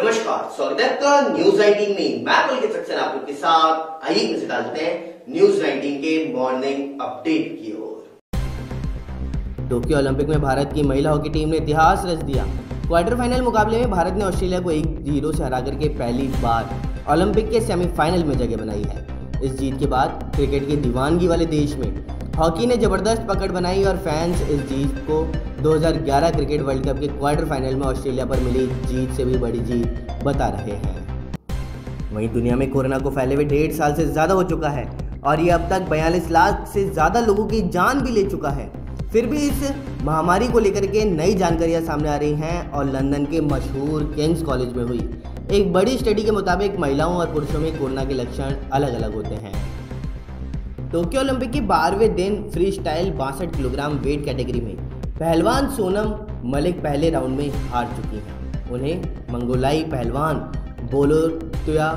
नमस्कार, स्वागत है आपका न्यूज 19 में। मैं पुलकित सक्सेना आप लोग के साथ। आइए नजर डालते हैं न्यूज 19 के मॉर्निंग अपडेट की ओर। टोक्यो ओलंपिक में भारत की महिला हॉकी टीम ने इतिहास रच दिया। क्वार्टर फाइनल मुकाबले में भारत ने ऑस्ट्रेलिया को 1-0 से हरा करके पहली बार ओलंपिक के सेमीफाइनल में जगह बनाई है। इस जीत के बाद क्रिकेट की दीवानगी वाले देश में हॉकी ने जबरदस्त पकड़ बनाई और फैंस इस जीत को 2011 क्रिकेट वर्ल्ड कप के क्वार्टर फाइनल में ऑस्ट्रेलिया पर मिली जीत से भी बड़ी जीत बता रहे हैं। वहीं दुनिया में कोरोना को फैले हुए 1.5 साल से ज़्यादा हो चुका है और ये अब तक 42 लाख से ज़्यादा लोगों की जान भी ले चुका है। फिर भी इस महामारी को लेकर के नई जानकारियां सामने आ रही हैं और लंदन के मशहूर किंग्स कॉलेज में हुई एक बड़ी स्टडी के मुताबिक महिलाओं और पुरुषों में कोरोना के लक्षण अलग अलग होते हैं। टोक्यो ओलंपिक के 12वें दिन free style 62 kilogram weight category में पहलवान सोनम मलिक पहले राउंड में हार चुकी हैं। उन्हें मंगोलाई पहलवान बोलोत्या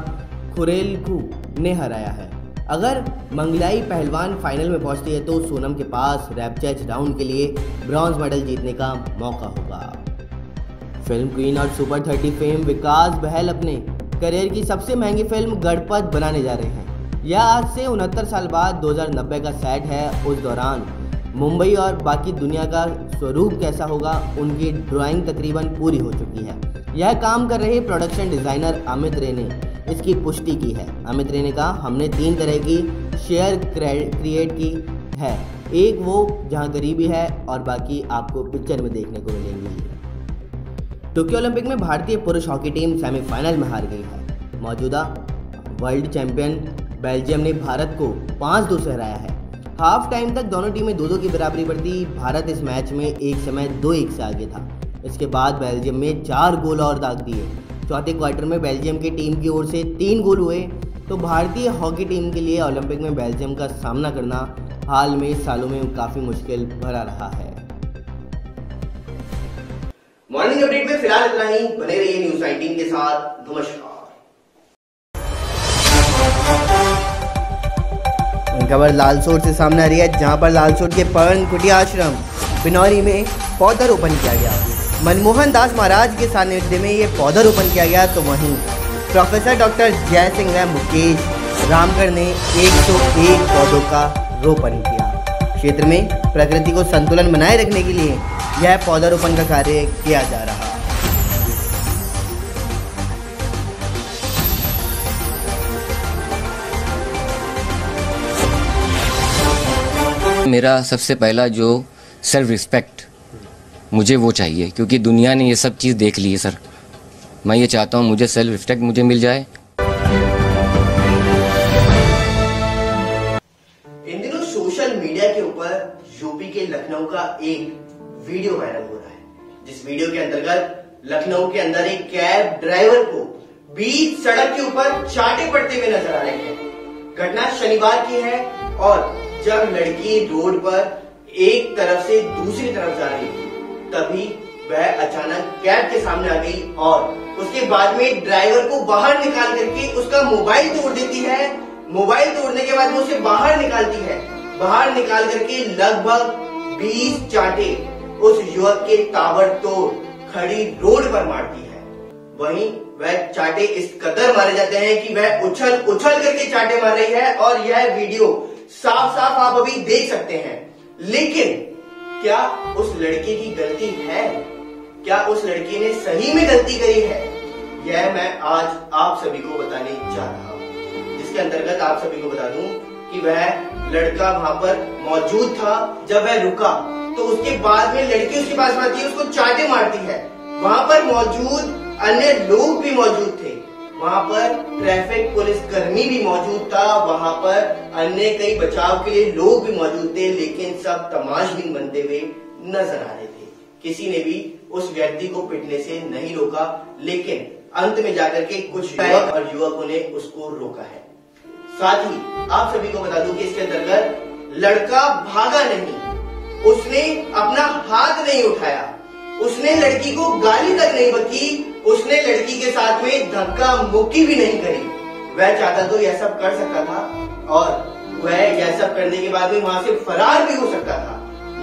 खुरेलखू ने हराया है। अगर मंगोलाई पहलवान फाइनल में पहुंचती है तो सोनम के पास रैपचेज राउंड के लिए ब्रॉन्ज मेडल जीतने का मौका होगा। फिल्म क्वीन और सुपर 30 फेम विकास बहल अपने करियर की सबसे महंगी फिल्म गणपत बनाने जा रहे हैं। यह आज से 69 साल बाद 2090 का सेट है। उस दौरान मुंबई और बाकी दुनिया का स्वरूप कैसा होगा, उनकी ड्राइंग तकरीबन पूरी हो चुकी है। यह काम कर रहे प्रोडक्शन डिज़ाइनर अमित रे ने इसकी पुष्टि की है। अमित रे ने कहा, हमने 3 तरह की शेयर क्रिएट की है, एक वो जहां गरीबी है और बाकी आपको पिक्चर में देखने को मिलेंगी। टोक्यो ओलंपिक में भारतीय पुरुष हॉकी टीम सेमीफाइनल में हार गई है। मौजूदा वर्ल्ड चैंपियन बेल्जियम ने भारत को 5-2 से हराया है। हाफ टाइम तक दोनों टीमें 2-2 की बराबरी पर थी। भारत इस मैच में एक समय 2-1 से आगे था। इसके बाद बेल्जियम में 4 गोल और दाग दिए। चौथे क्वार्टर में बेल्जियम की टीम की ओर से 3 गोल हुए। तो भारतीय हॉकी टीम के लिए ओलंपिक में बेल्जियम का सामना करना हाल में सालों में काफी मुश्किल भरा रहा है। मॉर्निंग अपडेट में फिलहाल इतना ही। बने रहिए न्यूज 19 के साथ। नमस्कार। खबर लालसोट से सामने आ रही है, जहां पर लालसोट के पवन कुटिया आश्रम बिनौरी में पौधारोपण किया गया। मनमोहन दास महाराज के सानिध्य में ये पौधारोपण किया गया। तो वहीं प्रोफेसर डॉक्टर जय सिंह व मुकेश रामगढ़ ने 101 पौधों का रोपण किया। क्षेत्र में प्रकृति को संतुलन बनाए रखने के लिए यह पौधारोपण का कार्य किया जा रहा है। मेरा सबसे पहला जो सेल्फ रिस्पेक्ट मुझे वो चाहिए, क्योंकि दुनिया ने ये सब चीज़ देख ली है सर। मैं ये चाहता हूँ मुझे सेल्फ रिस्पेक्ट मुझे मिल जाए। इन दिनों सोशल मीडिया के ऊपर यूपी के लखनऊ का एक वीडियो वायरल हो रहा है, जिस वीडियो के अंतर्गत लखनऊ के अंदर एक कैब ड्राइवर को बीच सड़क के ऊपर चाटे पड़ते हुए नजर आ रहे हैं। घटना शनिवार की है और जब लड़की रोड पर एक तरफ से दूसरी तरफ जा रही थी, तभी वह अचानक कैब के सामने आ गई और उसके बाद में ड्राइवर को बाहर निकाल करके उसका मोबाइल तोड़ देती है। मोबाइल तोड़ने के बाद वो उसे बाहर निकालती है। बाहर निकाल करके लगभग 20 चाटे उस युवक के ताबड़तोड़ खड़ी रोड पर मारती है। वहीं वह चाटे इस कदर मारे जाते हैं कि वह उछल उछल करके चाटे मार रही है और यह वीडियो साफ साफ आप अभी देख सकते हैं। लेकिन क्या उस लड़की की गलती है? क्या उस लड़की ने सही में गलती करी है? यह मैं आज आप सभी को बताने जा रहा हूं, जिसके अंतर्गत आप सभी को बता दूं कि वह लड़का वहां पर मौजूद था। जब वह रुका तो उसके बाद में लड़की उसके पास आती है, उसको चाटे मारती है। वहां पर मौजूद अन्य लोग भी मौजूद थे। वहां पर ट्रैफिक पुलिस कर्मी भी मौजूद था। वहां पर अन्य कई बचाव के लिए लोग भी मौजूद थे, लेकिन सब तमाशबीन बनते हुए नजर आ रहे थे। किसी ने भी उस व्यक्ति को पिटने से नहीं रोका, लेकिन अंत में जाकर के कुछ युवक और युवकों ने उसको रोका है। साथ ही आप सभी को बता दूं कि इसके अंतर्गत लड़का भागा नहीं, उसने अपना हाथ नहीं उठाया, उसने लड़की को गाली तक नहीं बकी, उसने लड़की के साथ में धक्का मुक्की भी नहीं करी। वह चाहता तो यह सब कर सकता था और वह यह सब करने के बाद में वहां से फरार भी हो सकता था,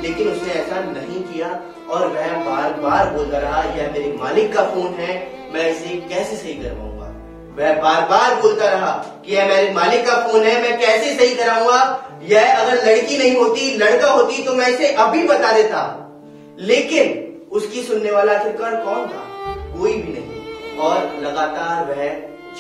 लेकिन उसने ऐसा नहीं किया और वह बार बार बोलता रहा, यह मेरे मालिक का फोन है, मैं इसे कैसे सही करवाऊंगा। वह बार बार बोलता रहा कि यह मेरे मालिक का फोन है, मैं कैसे सही कराऊंगा। यह अगर लड़की नहीं होती, लड़का होती तो मैं इसे अभी बता देता। लेकिन उसकी सुनने वाला आखिरकार कौन था? कोई भी नहीं। और लगातार वह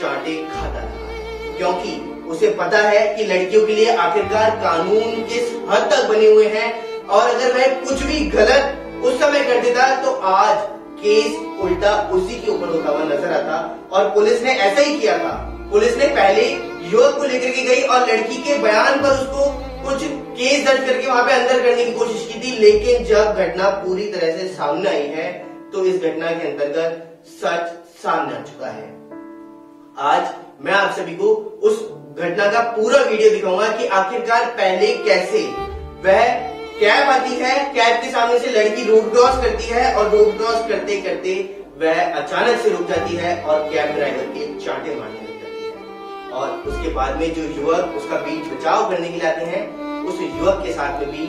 चांटे खाता रहा, क्योंकि उसे पता है कि लड़कियों के लिए आखिरकार कानून किस हद तक बने हुए हैं, और अगर वह कुछ भी गलत उस समय कर देता तो आज केस उल्टा उसी के ऊपर होता हुआ नजर आता। और पुलिस ने ऐसा ही किया था। पुलिस ने पहले युवक को लेकर के गई और लड़की के बयान पर उसको कुछ केस दर्ज करके वहां पे अंदर करने की कोशिश की थी, लेकिन जब घटना पूरी तरह से सामने आई है तो इस घटना के अंतर्गत सच सामने आ चुका है। आज मैं आप सभी को उस घटना का पूरा वीडियो दिखाऊंगा कि आखिरकार पहले कैसे वह कैब आती है, कैब के सामने से लड़की रोड क्रॉस करती है और रोड क्रॉस करते करते वह अचानक से रुक जाती है और कैब ड्राइवर के चांटे मारने लग जाती है। और उसके बाद में जो युवक उसका बीच बचाव करने के लिए आते हैं, उस युवक के साथ में भी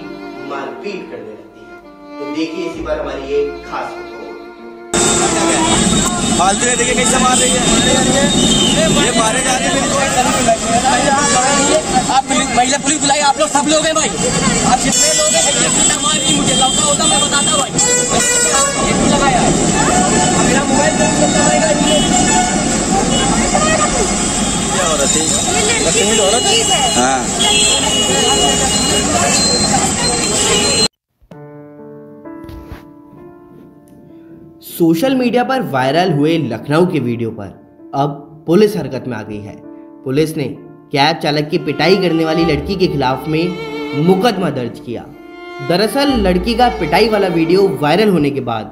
मारपीट करने लगती है। तो देखिए इसी पर हमारी ये खास रिपोर्ट। फालतू है, देखिए कैसे मार रही है, ये मारे जा रहे हैं। आप महिला पुलिस बुलाइए, आप लोग सब लोग हैं भाई, आप कितने लोग हैं? मार रही मुझे लौटा होता मैं बताता भाई, ये क्यों लगाया? मेरा मोबाइल क्या औरत है? हाँ सोशल मीडिया पर वायरल हुए लखनऊ के वीडियो पर अब पुलिस हरकत में आ गई है। पुलिस ने कैब चालक की पिटाई करने वाली लड़की के खिलाफ में मुकदमा दर्ज किया। दरअसल लड़की का पिटाई वाला वीडियो वायरल होने के बाद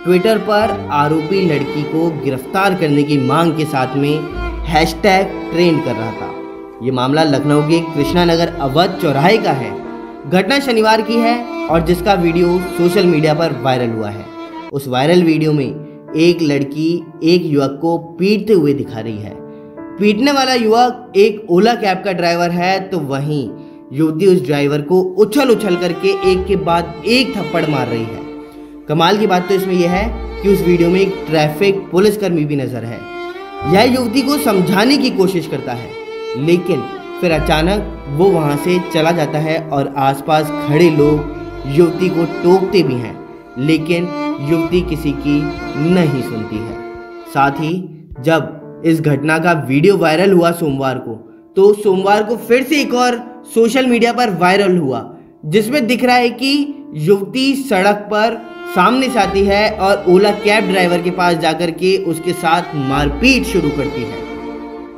ट्विटर पर आरोपी लड़की को गिरफ्तार करने की मांग के साथ में हैशटैग ट्रेंड कर रहा था। ये मामला लखनऊ के कृष्णा नगर अवध चौराहे का है। घटना शनिवार की है और जिसका वीडियो सोशल मीडिया पर वायरल हुआ है। उस वायरल वीडियो में एक लड़की एक युवक को पीटते हुए दिखा रही है। पीटने वाला युवक एक ओला कैब का ड्राइवर है, तो वहीं युवती उस ड्राइवर को उछल उछल करके एक के बाद एक थप्पड़ मार रही है। कमाल की बात तो इसमें यह है कि उस वीडियो में एक ट्रैफिक पुलिसकर्मी भी नजर है। यह युवती को समझाने की कोशिश करता है, लेकिन फिर अचानक वो वहां से चला जाता है और आसपास खड़े लोग युवती को टोकते भी हैं, लेकिन युवती किसी की नहीं सुनती है। साथ ही जब इस घटना का वीडियो वायरल हुआ सोमवार को, तो सोमवार को फिर से एक और सोशल मीडिया पर वायरल हुआ, जिसमें दिख रहा है कि युवती सड़क पर सामने से आती है और ओला कैब ड्राइवर के पास जाकर के उसके साथ मारपीट शुरू करती है।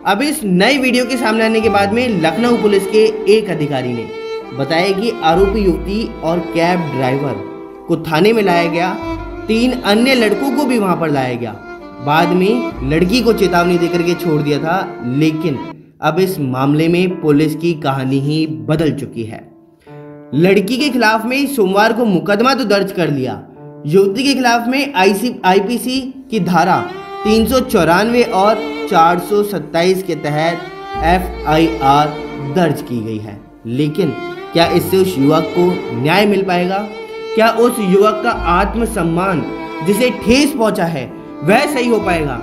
अब इस नए वीडियो के सामने आने के बाद में लखनऊ पुलिस के एक अधिकारी ने बताया कि आरोपी युवती और कैब ड्राइवर को थाने में लाया गया। 3 अन्य लड़कों को भी वहां पर लाया गया। बाद में लड़की को चेतावनी देकर के छोड़ दिया था, लेकिन अब इस मामले में पुलिस की कहानी ही बदल चुकी है। लड़की के खिलाफ में सोमवार को मुकदमा तो दर्ज कर लिया। युवती के खिलाफ में आईपीसी की धारा 394 और 427 के तहत FIR दर्ज की गई है। लेकिन क्या इससे उस युवक को न्याय मिल पाएगा? क्या उस युवक का आत्मसम्मान जिसे ठेस पहुंचा है वह सही हो पाएगा,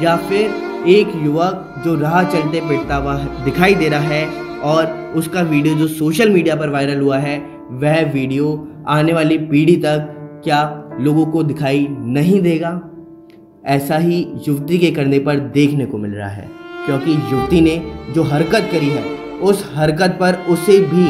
या फिर एक युवक जो राह चलते फिरता हुआ दिखाई दे रहा है और उसका वीडियो जो सोशल मीडिया पर वायरल हुआ है, वह वीडियो आने वाली पीढ़ी तक क्या लोगों को दिखाई नहीं देगा? ऐसा ही युवती के करने पर देखने को मिल रहा है, क्योंकि युवती ने जो हरकत करी है उस हरकत पर उसे भी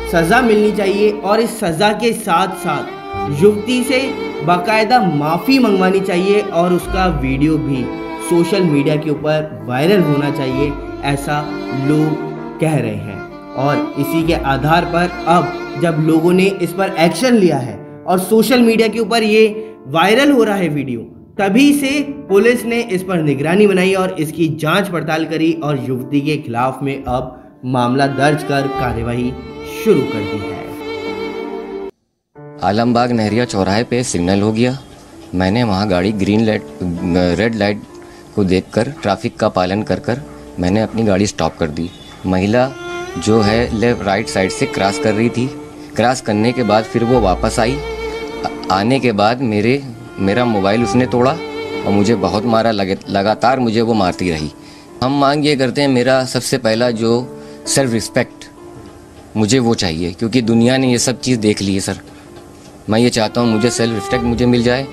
सजा मिलनी चाहिए और इस सजा के साथ साथ युवती से बाकायदा माफ़ी मंगवानी चाहिए और उसका वीडियो भी सोशल मीडिया के ऊपर वायरल होना चाहिए, ऐसा लोग कह रहे हैं। और इसी के आधार पर अब जब लोगों ने इस पर एक्शन लिया है और सोशल मीडिया के ऊपर ये वायरल हो रहा है वीडियो, तभी से पुलिस ने इस पर निगरानी बनाई और इसकी जांच पड़ताल करी और युवती के खिलाफ में अब मामला दर्ज कर कार्यवाही शुरू कर दी है। आलमबाग नहरिया चौराहे पे सिग्नल हो गया। मैंने वहाँ गाड़ी रेड लाइट को देखकर ट्रैफिक का पालन कर मैंने अपनी गाड़ी स्टॉप कर दी। महिला जो है लेफ्ट राइट साइड से क्रॉस कर रही थी, क्रॉस करने के बाद फिर वो वापस आई। आने के बाद मेरा मोबाइल उसने तोड़ा और मुझे बहुत मारा, लगातार मुझे वो मारती रही। हम मांग ये करते हैं, मेरा सबसे पहला जो सेल्फ रिस्पेक्ट मुझे वो चाहिए, क्योंकि दुनिया ने ये सब चीज़ देख ली है सर। मैं ये चाहता हूँ मुझे सेल्फ रिस्पेक्ट मुझे मिल जाए।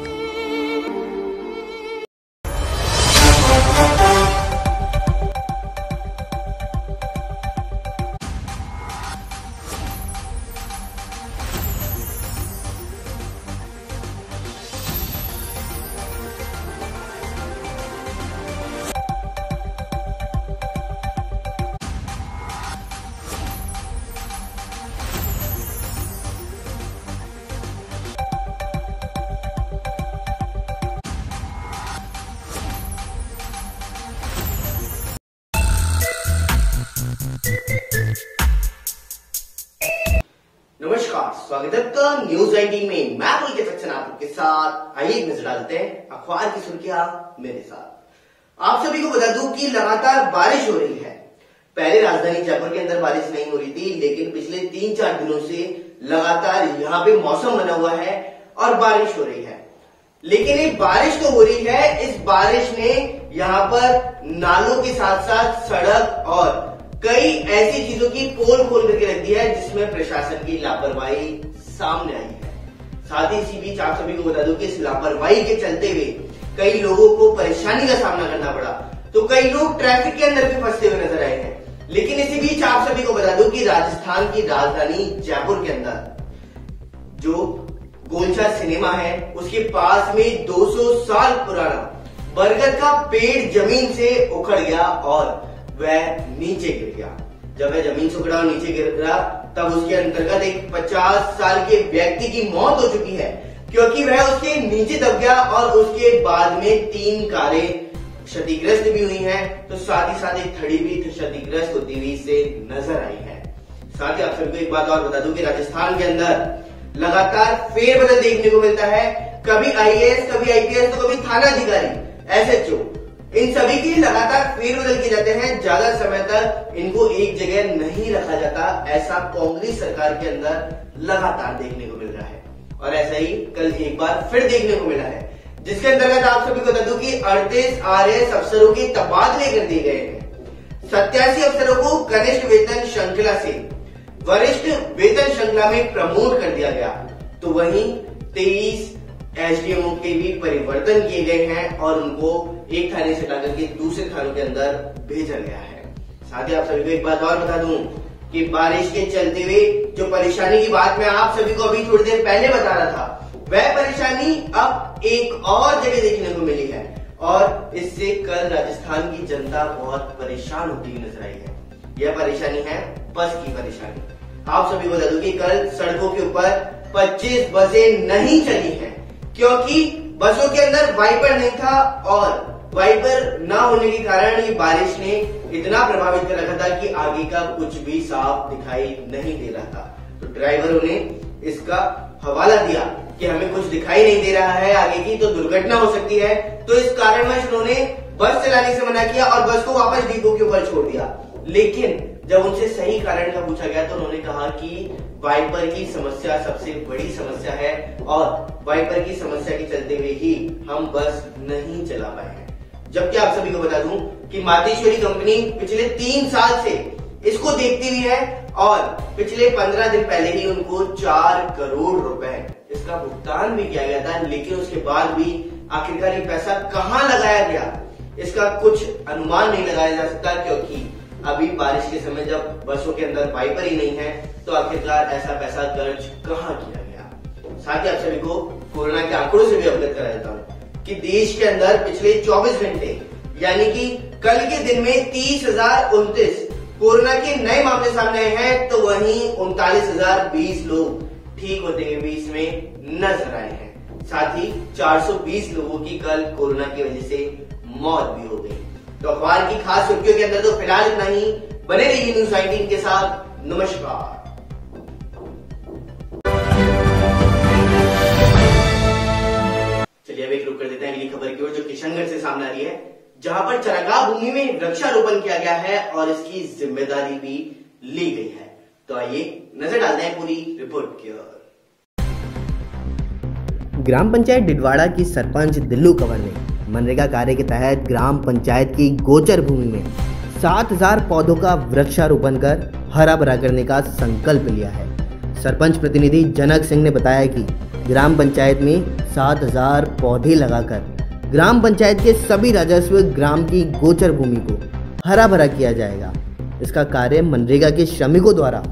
नमस्कार, स्वागत है न्यूज 19 में। मैं पुलकित सक्सेना आपके साथ। आइए एक नजर डालते हैं अखबार की सुर्खियां मेरे साथ। आप सभी को बता दूं कि लगातार बारिश हो रही है। पहले राजधानी जयपुर के अंदर बारिश नहीं हो रही थी, लेकिन पिछले 3-4 दिनों से लगातार यहाँ पे मौसम बना हुआ है और बारिश हो रही है। लेकिन ये बारिश तो हो रही है, इस बारिश ने यहाँ पर नालों के साथ साथ सड़क और कई ऐसी चीजों की पोल खोल करके रख दी है जिसमें प्रशासन की लापरवाही सामने आई है। साथ ही इसी बीच आप सभी को बता दूं कि इस लापरवाही के चलते हुए कई लोगों को परेशानी का सामना करना पड़ा, तो कई लोग ट्रैफिक के अंदर भी फंसते हुए नजर आए हैं। लेकिन इसी बीच आप सभी को बता दूं कि राजस्थान की राजधानी जयपुर के अंदर जो गोलचा सिनेमा है उसके पास में 200 साल पुराना बरगद का पेड़ जमीन से उखड़ गया और वह नीचे गिर गया। जब वह जमीन से उखड़ा और नीचे गिरा तब उसके अंतर्गत एक 50 साल के व्यक्ति की मौत हो चुकी है, क्योंकि वह उसके नीचे दब गया और उसके बाद में 3 कारें क्षतिग्रस्त भी हुई हैं, तो साथ ही साथ एक थड़ी भी क्षतिग्रस्त होती हुई से नजर आई है। साथ ही आप सभी को एक बात और बता दूं कि राजस्थान के अंदर लगातार फेरबदल देखने को मिलता है। कभी आईएएस, कभी आईपीएस, तो कभी थाना अधिकारी, एसएचओ, इन सभी की लगातार फेरबदल किए जाते हैं। ज्यादा समय तक इनको एक जगह नहीं रखा जाता, ऐसा कांग्रेस सरकार के अंदर लगातार देखने को मिल रहा है। और ऐसा ही कल एक बार फिर देखने को मिला है, जिसके अंतर्गत आप सभी को बता दूं कि 38 आरएएस अफसरों के तबादले कर दिए गए हैं। 87 अफसरों को कनिष्ठ वेतन श्रृंखला से वरिष्ठ वेतन श्रृंखला में प्रमोट कर दिया गया, तो वहीं 23 एसडीएमओ के भी परिवर्तन किए गए हैं और उनको एक थाने से हटाकर के दूसरे थानों के अंदर भेजा गया है। साथ ही आप सभी को एक बात और बता दूं कि बारिश के चलते हुए जो परेशानी की बात मैं आप सभी को अभी थोड़ी देर पहले बता रहा था, वह परेशानी अब एक और जगह देखने को मिली है और इससे कल राजस्थान की जनता बहुत परेशान होती हुई नजर आई है। यह परेशानी है बस की परेशानी। आप सभी को बता दूं कि कल सड़कों के ऊपर 25 बसें नहीं चली हैं, क्योंकि बसों के अंदर वाइपर नहीं था और वाइपर न होने के कारण ये बारिश ने इतना प्रभावित कर रखा था कि आगे का कुछ भी साफ दिखाई नहीं दे रहा था। तो ड्राइवरों ने इसका हवाला दिया कि हमें कुछ दिखाई नहीं दे रहा है आगे की, तो दुर्घटना हो सकती है। तो इस कारणवश उन्होंने बस चलाने से मना किया और बस को वापस डिपो के ऊपर छोड़ दिया। लेकिन जब उनसे सही कारण का पूछा गया तो उन्होंने कहा कि वाइपर की समस्या सबसे बड़ी समस्या है और वाइपर की समस्या के चलते हुए ही हम बस नहीं चला पाए हैं। जबकि आप सभी को बता दूं कि मातेश्वरी कंपनी पिछले 3 साल से इसको देखती हुई है और पिछले 15 दिन पहले ही उनको 4 करोड़ रुपए इसका भुगतान भी किया गया था। लेकिन उसके बाद भी आखिरकार ये पैसा कहां लगाया गया, इसका कुछ अनुमान नहीं लगाया जा सकता, क्योंकि अभी बारिश के समय जब बसों के अंदर वाइपर ही नहीं है तो आखिरकार ऐसा पैसा खर्च कहां किया गया। साथ ही आप सभी को कोरोना के आंकड़ों से भी अवगत करा देता हूं कि देश के अंदर पिछले 24 घंटे यानी कि कल के दिन में 30,029 कोरोना के नए मामले सामने आए हैं, तो वहीं 39,020 लोग ठीक होते हुए भी इसमें नजर आए हैं। साथ ही 420 लोगों की कल कोरोना की वजह से मौत भी हो गई। तो अखबार की खास सुर्खियों के अंदर तो फिलहाल इतना ही। बने रहिए न्यूज 19 के साथ। नमस्कार। चलिए अब एक रुक कर देते हैं अगली खबर की ओर, जो किशनगढ़ से सामने आ रही है, जहां पर चरागाह भूमि में वृक्षारोपण किया गया है और इसकी जिम्मेदारी भी ली गई है। तो आइए नजर डालते हैं पूरी रिपोर्ट की ओर। ग्राम पंचायत डिडवाड़ा की सरपंच दिल्लू कंवर ने मनरेगा कार्य के तहत ग्राम पंचायत की गोचर भूमि में 7000 पौधों का वृक्षारोपण कर हरा भरा करने का संकल्प लिया है। सरपंच प्रतिनिधि जनक सिंह ने बताया कि ग्राम पंचायत में 7000 पौधे लगाकर ग्राम पंचायत के सभी राजस्व ग्राम की गोचर भूमि को हरा भरा किया जाएगा। इसका कार्य मनरेगा के श्रमिकों द्वारा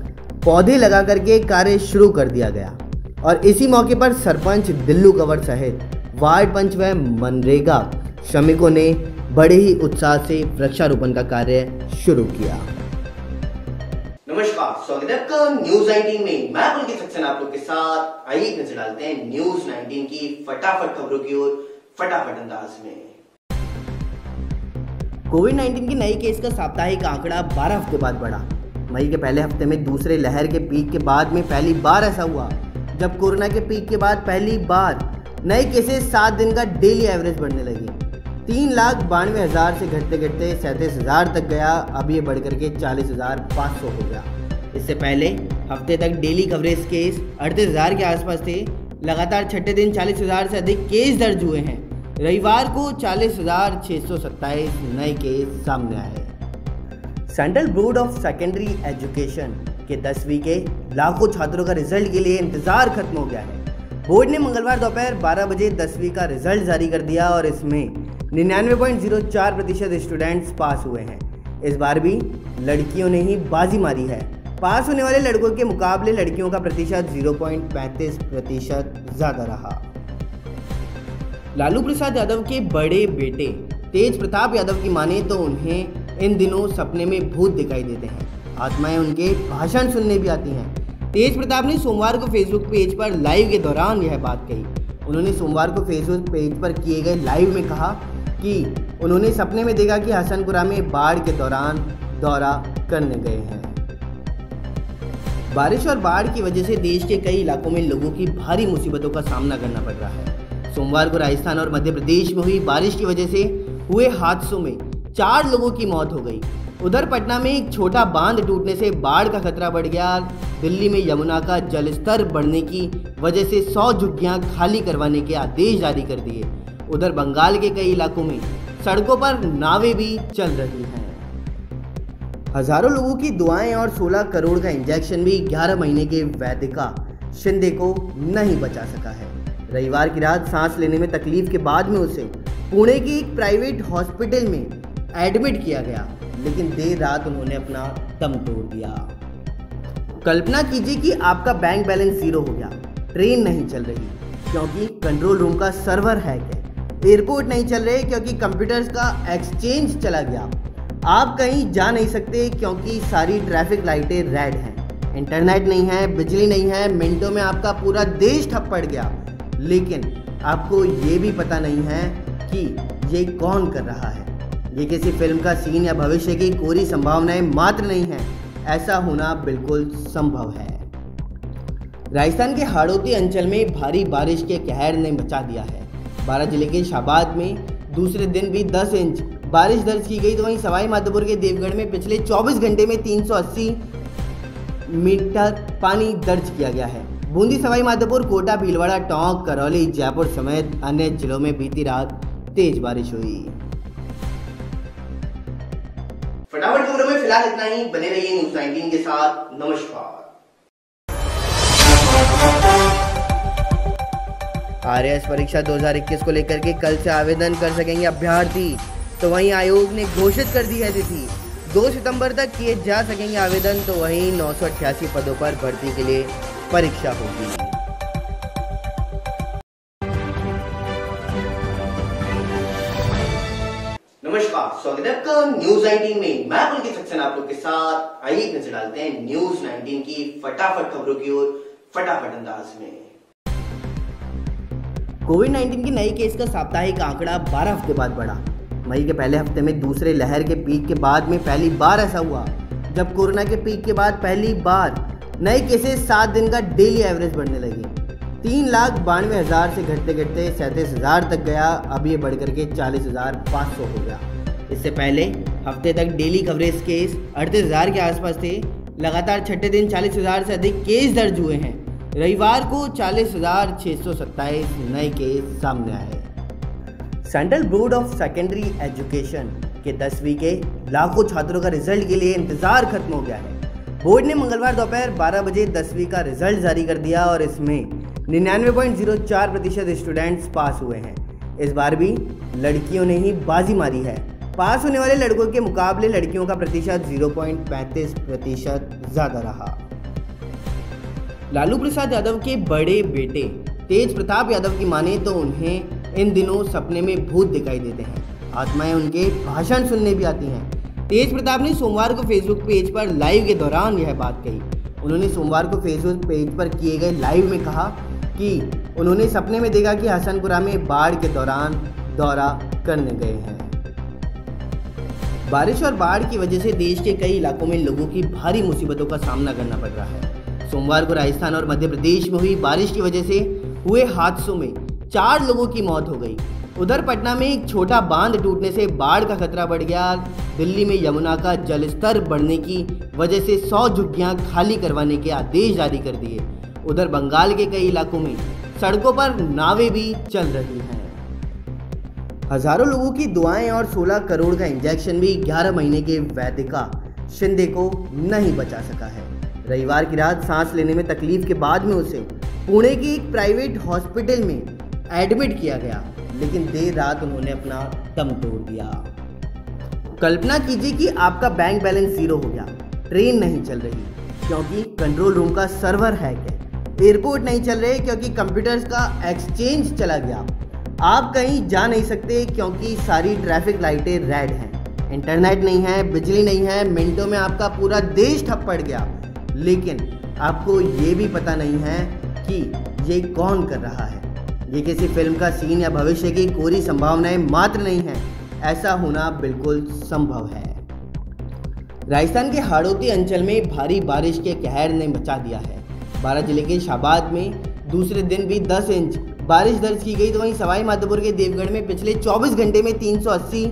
पौधे लगा करके कार्य शुरू कर दिया गया और इसी मौके पर सरपंच दिल्लू कंवर सहित वार्ड पंच व मनरेगा श्रमिकों ने बड़े ही उत्साह से वृक्षारोपण का कार्य शुरू किया। नमस्कार, स्वागत है आपका न्यूज 19 में। मैं पुलकित सक्सेना आप लोग के साथ। आइए नजर डालते हैं न्यूज 19 की फटाफट खबरों की ओर फटाफट अंदाज में। कोविड-19 के नए केस का साप्ताहिक आंकड़ा 12 हफ्ते बाद बढ़ा। मई के पहले हफ्ते में दूसरे लहर के पीक के बाद में पहली बार ऐसा हुआ जब कोरोना के पीक के बाद पहली बार नए केसेस 7 दिन का डेली एवरेज बढ़ने लगी। 3,92,000 से घटते घटते 37,000 तक गया। अब ये बढ़कर के 40,500 हो गया। इससे पहले हफ्ते तक डेली कवरेज केस 38,000 के आसपास थे। लगातार छठे दिन 40,000 से अधिक केस दर्ज हुए हैं। रविवार को 40,627 नए केस सामने आए। Central board of secondary education के 10वीं के लाखों छात्रों का रिजल्ट के लिए इंतजार खत्म हो गया है। बोर्ड ने मंगलवार दोपहर 12 बजे 10वीं का रिजल्ट जारी कर दिया और इसमें 99.04% स्टूडेंट्स पास हुए हैं। इस बार भी लड़कियों ने ही बाजी मारी है। पास होने वाले लड़कों के मुकाबले लड़कियों का प्रतिशत 0.35% ज़्यादा रहा। लालू प्रसाद यादव के बड़े बेटे तेज प्रताप यादव की माने तो उन्हें इन दिनों सपने में भूत दिखाई देते हैं। आत्माएं उनके भाषण सुनने भी आती हैं। तेज प्रताप ने सोमवार को फेसबुक पेज पर लाइव के दौरान यह बात कही। उन्होंने सोमवार को फेसबुक पेज पर किए गए लाइव में कहा कि उन्होंने सपने में देखा कि हसनपुरा में बाढ़ के दौरान दौरा करने गए हैं। बारिश और बाढ़ की वजह से देश के कई इलाकों में लोगों की भारी मुसीबतों का सामना करना पड़ रहा है। सोमवार को राजस्थान और मध्य प्रदेश में हुई बारिश की वजह से हुए हादसों में 4 लोगों की मौत हो गई। उधर पटना में एक छोटा बांध टूटने से बाढ़ का खतरा बढ़ गया। दिल्ली में यमुना का जलस्तर बढ़ने की वजह से 100 झुग्गियां खाली करवाने के आदेश जारी कर दिए। उधर बंगाल के कई इलाकों में सड़कों पर नावें भी चल रही हैं। हजारों लोगों की दुआएं और 16 करोड़ का इंजेक्शन भी 11 महीने के वैदिका शिंदे को नहीं बचा सका है। रविवार की रात सांस लेने में तकलीफ के बाद में उसे पुणे के एक प्राइवेट हॉस्पिटल में एडमिट किया गया, लेकिन देर रात उन्होंने अपना दम तोड़ दिया। कल्पना कीजिए कि आपका बैंक बैलेंस 0 हो गया, ट्रेन नहीं चल रही क्योंकि कंट्रोल रूम का सर्वर हैक है, एयरपोर्ट नहीं चल रहे क्योंकि कंप्यूटर्स का एक्सचेंज चला गया, आप कहीं जा नहीं सकते क्योंकि सारी ट्रैफिक लाइटें रेड हैं, इंटरनेट नहीं है, बिजली नहीं है, मिनटों में आपका पूरा देश ठप पड़ गया, लेकिन आपको ये भी पता नहीं है कि ये कौन कर रहा है। ये किसी फिल्म का सीन या भविष्य की कोरी संभावनाएं मात्र नहीं है, ऐसा होना बिल्कुल संभव है। राजस्थान के हाड़ौती अंचल में भारी बारिश के कहर ने मचा दिया है। 12 जिले के शाबाद में दूसरे दिन भी 10 इंच बारिश दर्ज की गई, तो वहीं सवाई माधोपुर के देवगढ़ में पिछले 24 घंटे में 380 मीटर पानी दर्ज किया गया है। बूंदी, सवाई माधोपुर, कोटा, भीलवाड़ा, टोंक, करौली, जयपुर समेत अन्य जिलों में बीती रात तेज बारिश हुई। फटाफट खबरों में फिलहाल इतना ही। बने रहिए न्यूज 19 के साथ। नमस्कार। आरएएस परीक्षा 2021 को लेकर के कल से आवेदन कर सकेंगे अभ्यर्थी, तो वहीं आयोग ने घोषित कर दी है तिथि 2 सितंबर तक किए जा सकेंगे आवेदन। तो वहीं 988 पदों पर भर्ती के लिए परीक्षा होगी। नमस्कार, स्वागत है आपका न्यूज 19 में। मैं पुलकित सक्सेना आप लोग के साथ। आइए नजर डालते हैं न्यूज 19 की फटाफट खबरों की ओर फटाफट अंदाज में। कोविड-19 के नए केस का साप्ताहिक आंकड़ा 12 हफ्ते बाद बढ़ा। मई के पहले हफ्ते में दूसरे लहर के पीक के बाद में पहली बार ऐसा हुआ जब कोरोना के पीक के बाद पहली बार नए केसेस 7 दिन का डेली एवरेज बढ़ने लगी। 3,92,000 से घटते घटते 37,000 तक गया। अब ये बढ़कर के 40,500 हो गया। इससे पहले हफ्ते तक डेली कवरेज केस 38,000 के आसपास थे। लगातार छठे दिन 40,000 से अधिक केस दर्ज हुए हैं। रविवार को 40,627 नए केस सामने आए। Central board of secondary education के 10वीं के लाखों छात्रों का रिजल्ट के लिए इंतजार खत्म हो गया है। बोर्ड ने मंगलवार दोपहर 12 बजे 10वीं का रिजल्ट जारी कर दिया और इसमें 99.04% स्टूडेंट्स पास हुए हैं। इस बार भी लड़कियों ने ही बाजी मारी है। पास होने वाले लड़कों के मुकाबले लड़कियों का प्रतिशत 0.35% ज़्यादा रहा। लालू प्रसाद यादव के बड़े बेटे तेज प्रताप यादव की माने तो उन्हें इन दिनों सपने में भूत दिखाई देते हैं। आत्माएं उनके भाषण सुनने भी आती हैं। तेज प्रताप ने सोमवार को फेसबुक पेज पर लाइव के दौरान यह बात कही। उन्होंने सोमवार को फेसबुक पेज पर किए गए लाइव में कहा कि उन्होंने सपने में देखा कि हसनपुरा में बाढ़ के दौरान दौरा करने गए हैं। बारिश और बाढ़ की वजह से देश के कई इलाकों में लोगों की भारी मुसीबतों का सामना करना पड़ रहा है। सोमवार को राजस्थान और मध्य प्रदेश में हुई बारिश की वजह से हुए हादसों में 4 लोगों की मौत हो गई। उधर पटना में एक छोटा बांध टूटने से बाढ़ का खतरा बढ़ गया। दिल्ली में यमुना का जलस्तर बढ़ने की वजह से 100 झुग्गियां खाली करवाने के आदेश जारी कर दिए। उधर बंगाल के कई इलाकों में सड़कों पर नावें भी चल रही हैं। हजारों लोगों की दुआएं और 16 करोड़ का इंजेक्शन भी 11 महीने के वैदिका शिंदे को नहीं बचा सका है। रविवार की रात सांस लेने में तकलीफ के बाद में उसे पुणे की एक प्राइवेट हॉस्पिटल में एडमिट किया गया, लेकिन देर रात उन्होंने अपना दम तोड़ दिया। कल्पना कीजिए कि आपका बैंक बैलेंस 0 हो गया, ट्रेन नहीं चल रही क्योंकि कंट्रोल रूम का सर्वर हैक है, एयरपोर्ट नहीं चल रहे क्योंकि कंप्यूटर्स का एक्सचेंज चला गया, आप कहीं जा नहीं सकते क्योंकि सारी ट्रैफिक लाइटें रेड हैं, इंटरनेट नहीं है, बिजली नहीं है, मिनटों में आपका पूरा देश ठप पड़ गया। लेकिन आपको ये भी पता नहीं है कि ये कौन कर रहा है। ये किसी फिल्म का सीन या भविष्य की कोरी संभावनाएं मात्र नहीं है, ऐसा होना बिल्कुल संभव है। राजस्थान के हाड़ौती अंचल में भारी बारिश के कहर ने मचा दिया है। 12 जिले के शाबाद में दूसरे दिन भी 10 इंच बारिश दर्ज की गई, तो वहीं सवाई माधोपुर के देवगढ़ में पिछले 24 घंटे में 380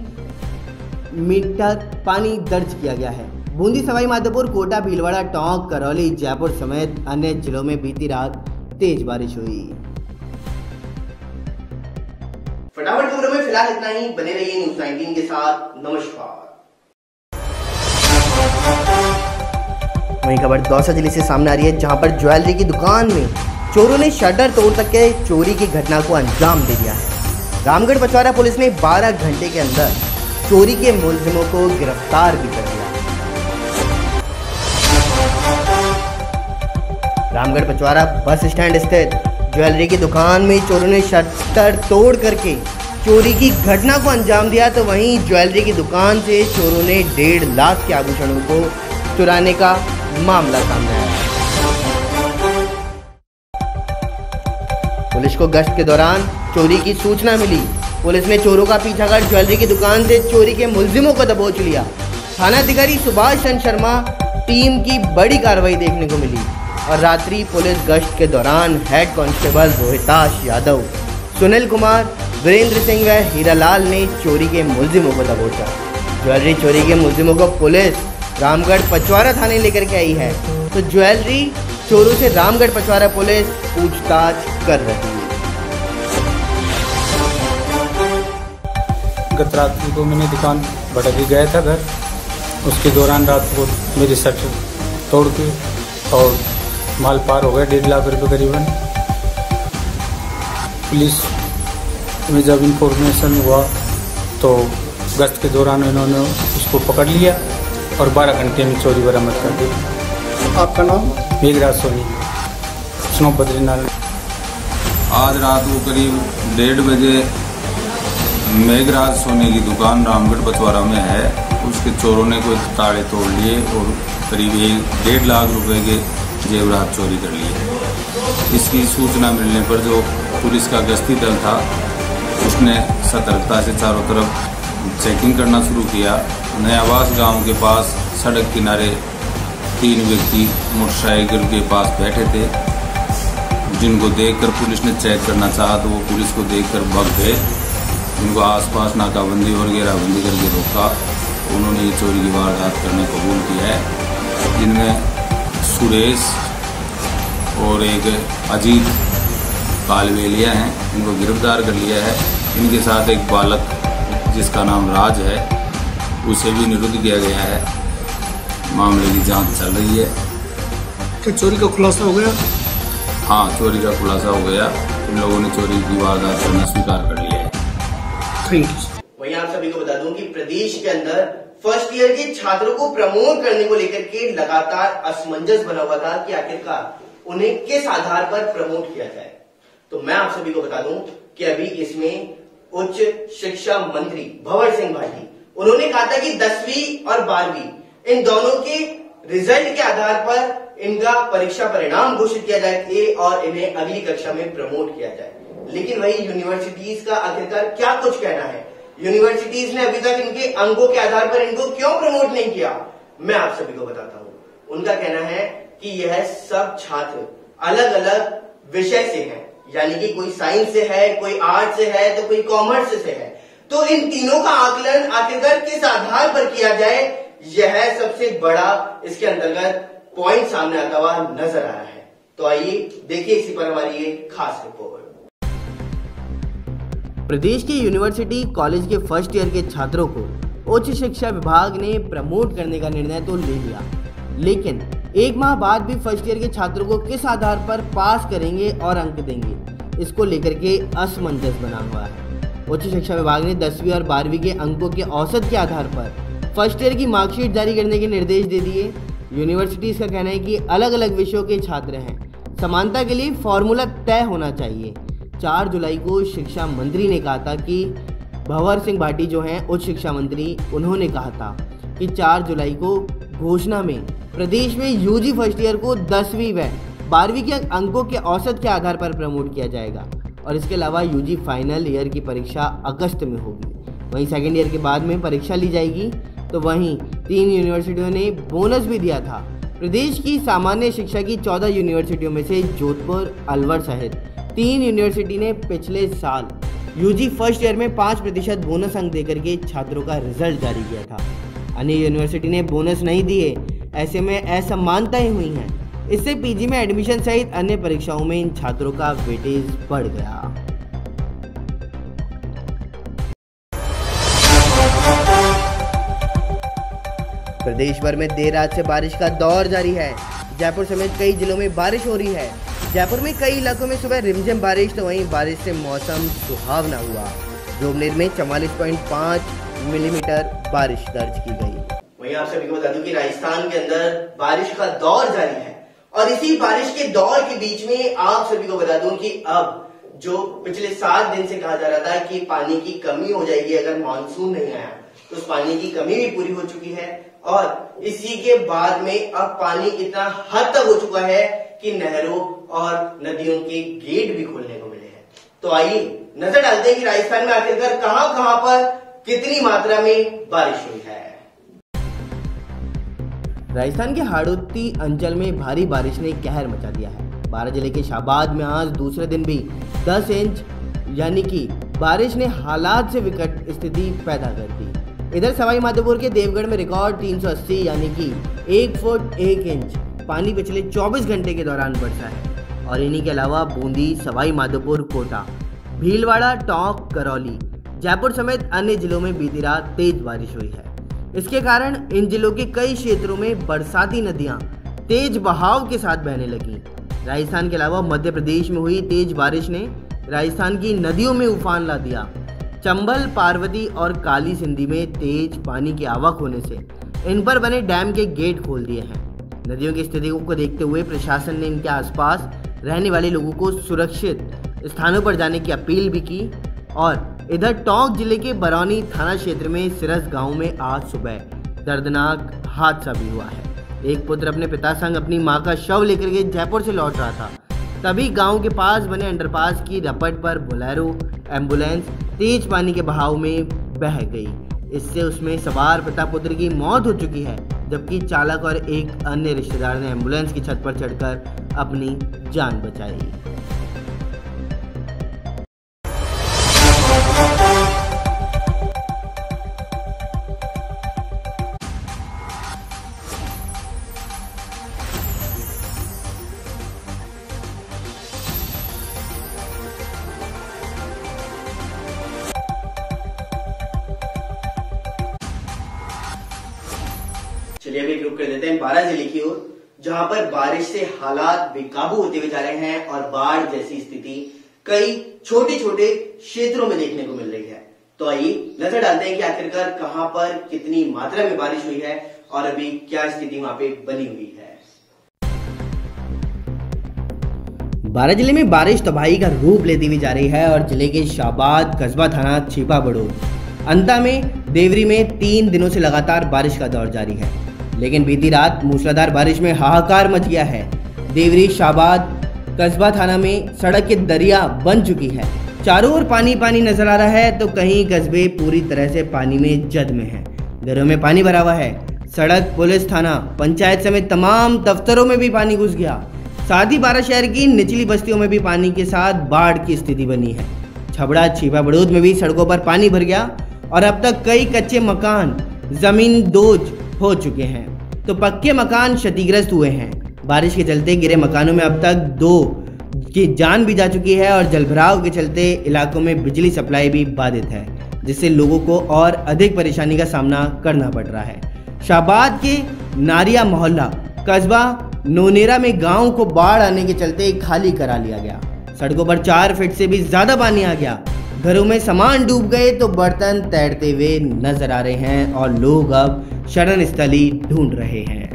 मीटर पानी दर्ज किया गया है। बूंदी, सवाई माधोपुर, कोटा, भीलवाड़ा, टोंक, करौली, जयपुर समेत अन्य जिलों में बीती रात तेज बारिश हुई। फटाफट खबरों में फिलहाल इतना ही। बने रहिए न्यूज़ 19 के साथ। नमस्कार। वहीं खबर दौसा जिले से सामने आ रही है, जहां पर ज्वेलरी की दुकान में चोरों ने शटर तोड़ तक के चोरी की घटना को अंजाम दे दिया है। रामगढ़ पचवारा पुलिस ने 12 घंटे के अंदर चोरी के मुलजिमों को गिरफ्तार भी कर लिया। रामगढ़ पचवारा बस स्टैंड स्थित ज्वेलरी की दुकान में चोरों ने शटर तोड़ करके चोरी की घटना को अंजाम दिया, तो वहीं ज्वेलरी की दुकान से चोरों ने 1.5 लाख के आभूषणों को चुराने का मामला सामने आया। पुलिस को गश्त के दौरान चोरी की सूचना मिली। पुलिस ने चोरों का पीछा कर ज्वेलरी की दुकान से चोरी के मुलजिमों को दबोच लिया। थानाधिकारी सुभाष चंद्र शर्मा टीम की बड़ी कार्रवाई देखने को मिली और रात्रि पुलिस गश्त के दौरान हेड कांस्टेबल रोहिताश यादव, सुनील कुमार, वीरेंद्र सिंह व हीरालाल ने चोरी के मुलजिमों को दबोचा। ज्वेलरी चोरी के मुलजिमों को पुलिस रामगढ़ पचवारा थाने लेकर के आई है, तो ज्वेलरी चोरों से रामगढ़ पचवारा पुलिस पूछताछ कर रही है। गत रात्रि को मैंने दुकान भटक के गया था घर, उसके दौरान रात को मेरी शटर तोड़ के और माल पार हो गया 1.5 लाख रुपये करीबन। पुलिस में जब इंफॉर्मेशन हुआ तो गश्त के दौरान इन्होंने उसको पकड़ लिया और 12 घंटे में चोरी बरामद कर दी। आपका नाम? मेघराज सोनी, स्नो बद्रीनाथ। आज रात को करीब 1:30 बजे मेघराज सोनी की दुकान रामगढ़ पचवारा में है, उसके चोरों ने कोई ताले तोड़ लिए और करीब 1.5 लाख रुपए के जेवरात चोरी कर लिए। इसकी सूचना मिलने पर जो पुलिस का गश्ती दल था उसने सतर्कता से चारों तरफ चेकिंग करना शुरू किया। नयावास गांव के पास सड़क किनारे 3 व्यक्ति मोटरसाइकिल के पास बैठे थे, जिनको देखकर पुलिस ने चेक करना चाहा तो वो पुलिस को देखकर भाग गए। उनको आसपास नाकाबंदी और घेराबंदी करके रोका। उन्होंने ये चोरी की वारदात करने कबूल किया है, जिनमें सुरेश और एक अजीत कालवेलिया हैं, इनको गिरफ्तार कर लिया है। इनके साथ एक बालक जिसका नाम राज है उसे भी निरुद्ध किया गया है। मामले की जांच चल रही है। क्या चोरी का खुलासा हो गया? हाँ, चोरी का खुलासा हो गया। इन लोगों ने चोरी की वारदात करना स्वीकार कर लिया है। Thank you. वहीं आप सभी को बता दूं कि प्रदेश के अंदर फर्स्ट ईयर के छात्रों को प्रमोट करने को लेकर के लगातार असमंजस बना हुआ था कि आखिरकार उन्हें किस आधार पर प्रमोट किया जाए। तो मैं आप सभी को बता दूं कि अभी इसमें उच्च शिक्षा मंत्री भंवर सिंह भाटी उन्होंने कहा था कि 10वीं और 12वीं इन दोनों के रिजल्ट के आधार पर इनका परीक्षा परिणाम घोषित किया जाए और इन्हें अगली कक्षा में प्रमोट किया जाए। लेकिन वही यूनिवर्सिटीज का आखिरकार क्या कुछ कहना है? यूनिवर्सिटीज ने अभी तक इनके अंकों के आधार पर इनको क्यों प्रमोट नहीं किया, मैं आप सभी को बताता हूं। उनका कहना है कि यह सब छात्र अलग अलग विषय से हैं, यानी कि कोई साइंस से है, कोई आर्ट से है, तो कोई कॉमर्स से है। तो इन तीनों का आकलन आखिरकार किस आधार पर किया जाए, यह सबसे बड़ा इसके अंतर्गत पॉइंट सामने आता हुआ नजर आ रहा है। तो आइए देखिए इसी पर हमारी ये खास रिपोर्ट। प्रदेश के यूनिवर्सिटी कॉलेज के फर्स्ट ईयर के छात्रों को उच्च शिक्षा विभाग ने प्रमोट करने का निर्णय तो ले लिया, लेकिन एक माह बाद भी फर्स्ट ईयर के छात्रों को किस आधार पर पास करेंगे और अंक देंगे, इसको लेकर के असमंजस बना हुआ है। उच्च शिक्षा विभाग ने 10वीं और 12वीं के अंकों के औसत के आधार पर फर्स्ट ईयर की मार्कशीट जारी करने के निर्देश दे दिए। यूनिवर्सिटीज का कहना है कि अलग अलग विषयों के छात्र हैं, समानता के लिए फॉर्मूला तय होना चाहिए। 4 जुलाई को शिक्षा मंत्री ने कहा था कि भंवर सिंह भाटी जो हैं उच्च शिक्षा मंत्री, उन्होंने कहा था कि 4 जुलाई को घोषणा में प्रदेश में यूजी फर्स्ट ईयर को 10वीं व 12वीं के अंकों के औसत के आधार पर प्रमोट किया जाएगा और इसके अलावा यूजी फाइनल ईयर की परीक्षा अगस्त में होगी। वहीं सेकेंड ईयर के बाद में परीक्षा ली जाएगी। तो वहीं 3 यूनिवर्सिटियों ने बोनस भी दिया था। प्रदेश की सामान्य शिक्षा की 14 यूनिवर्सिटियों में से जोधपुर, अलवर सहित 3 यूनिवर्सिटी ने पिछले साल यूजी फर्स्ट ईयर में 5% बोनस अंक देकर के छात्रों का रिजल्ट जारी किया था। अन्य यूनिवर्सिटी ने बोनस नहीं दिए, ऐसे में असमानताएं हुई हैं। इससे पीजी में एडमिशन सहित अन्य परीक्षाओं में इन छात्रों का वेटेज बढ़ गया। प्रदेश भर में देर रात से बारिश का दौर जारी है। जयपुर समेत कई जिलों में बारिश हो रही है। जयपुर में कई इलाकों में सुबह रिमझिम बारिश, तो वहीं बारिश से मौसम सुहावना हुआ। जोबनेर में 44.5 मिलीमीटर बारिश दर्ज की गई। वहीं आप सभी को बता दूं कि राजस्थान के अंदर बारिश का दौर जारी है और इसी बारिश के दौर के बीच में आप सभी को बता दूं कि अब जो पिछले 7 दिन से कहा जा रहा था कि पानी की कमी हो जाएगी अगर मानसून नहीं आया, तो उस पानी की कमी भी पूरी हो चुकी है और इसी के बाद में अब पानी इतना हद तक हो चुका है कि नहरों और नदियों के गेट भी खोलने को मिले हैं। तो आइए नजर डालते हैं कि राजस्थान में आखिरकार कहां पर कितनी मात्रा में बारिश हुई है। राजस्थान के हाड़ौती अंचल में भारी बारिश ने कहर मचा दिया है। 12 जिले के शाहबाद में आज दूसरे दिन भी 10 इंच यानी कि बारिश ने हालात से विकट स्थिति पैदा कर दी। इधर सवाई माधोपुर के देवगढ़ में रिकॉर्ड 380 यानी कि 1 फुट 1 इंच पानी पिछले 24 घंटे के दौरान बरसा है और इन्हीं के अलावा बूंदी, सवाई माधोपुर, कोटा, भीलवाड़ा, टोंक, करौली, जयपुर समेत अन्य जिलों में बीती रात तेज बारिश हुई है। इसके कारण इन जिलों के कई क्षेत्रों में बरसाती नदियां तेज बहाव के साथ बहने लगी। राजस्थान के अलावा मध्य प्रदेश में हुई तेज बारिश ने राजस्थान की नदियों में उफान ला दिया। चंबल, पार्वती और काली सिंधी में तेज पानी की आवक होने से इन पर बने डैम के गेट खोल दिए हैं। नदियों की स्थिति को देखते हुए प्रशासन ने इनके आसपास रहने वाले लोगों को सुरक्षित स्थानों पर जाने की अपील भी की। और इधर टोंक जिले के बरौनी थाना क्षेत्र में सिरस गांव में आज सुबह दर्दनाक हादसा भी हुआ है। एक पुत्र अपने पिता संग अपनी मां का शव लेकर के जयपुर से लौट रहा था, तभी गांव के पास बने अंडरपास की रपट पर बोलेरो एम्बुलेंस तेज पानी के बहाव में बह गई। इससे उसमें सवार पिता पुत्र की मौत हो चुकी है, जबकि चालक और एक अन्य रिश्तेदार ने एम्बुलेंस की छत पर चढ़कर अपनी जान बचाई। चलिए अभी रुक कर देते हैं 12 जिले की ओर, जहां पर बारिश से हालात बेकाबू होते हुए जा रहे हैं और बाढ़ जैसी स्थिति कई छोटे छोटे क्षेत्रों में देखने को मिल रही है। तो आइए नजर डालते हैं कि आखिरकार कहां पर कितनी मात्रा में बारिश हुई है और अभी क्या स्थिति वहां पे बनी हुई है। 12 जिले में बारिश तबाही का रूप लेती हुई जा रही है और जिले के शाहबाद, कस्बा थाना, छिपा बड़ौद, अंता में देवरी में 3 दिनों से लगातार बारिश का दौर जारी है। लेकिन बीती रात मूसलाधार बारिश में हाहाकार मच गया है। देवरी, शाहबाद, कस्बा थाना में सड़क के दरिया बन चुकी है। चारों ओर पानी पानी नजर आ रहा है तो कहीं कस्बे पूरी तरह से पानी में जद में है। घरों में पानी भरा हुआ है। सड़क, पुलिस थाना, पंचायत समेत तमाम दफ्तरों में भी पानी घुस गया। साथ ही 12 शहर की निचली बस्तियों में भी पानी के साथ बाढ़ की स्थिति बनी है। छबड़ा, छिपा बड़ौद में भी सड़कों पर पानी भर गया और अब तक कई कच्चे मकान जमींदोज हो चुके हैं तो पक्के मकान क्षतिग्रस्त हुए हैं। बारिश के चलते गिरे मकानों में अब तक 2 की जान भी जा चुकी है और जलभराव के चलते इलाकों में बिजली सप्लाई भी बाधित है, जिससे लोगों को और अधिक परेशानी का सामना करना पड़ रहा है। शाहबाद के नारिया मोहल्ला, कस्बा नोनेरा में गांव को बाढ़ आने के चलते खाली करा लिया गया। सड़कों पर 4 फीट से भी ज्यादा पानी आ गया। घरों में सामान डूब गए तो बर्तन तैरते हुए नजर आ रहे हैं और लोग अब शरण स्थली ढूंढ रहे हैं।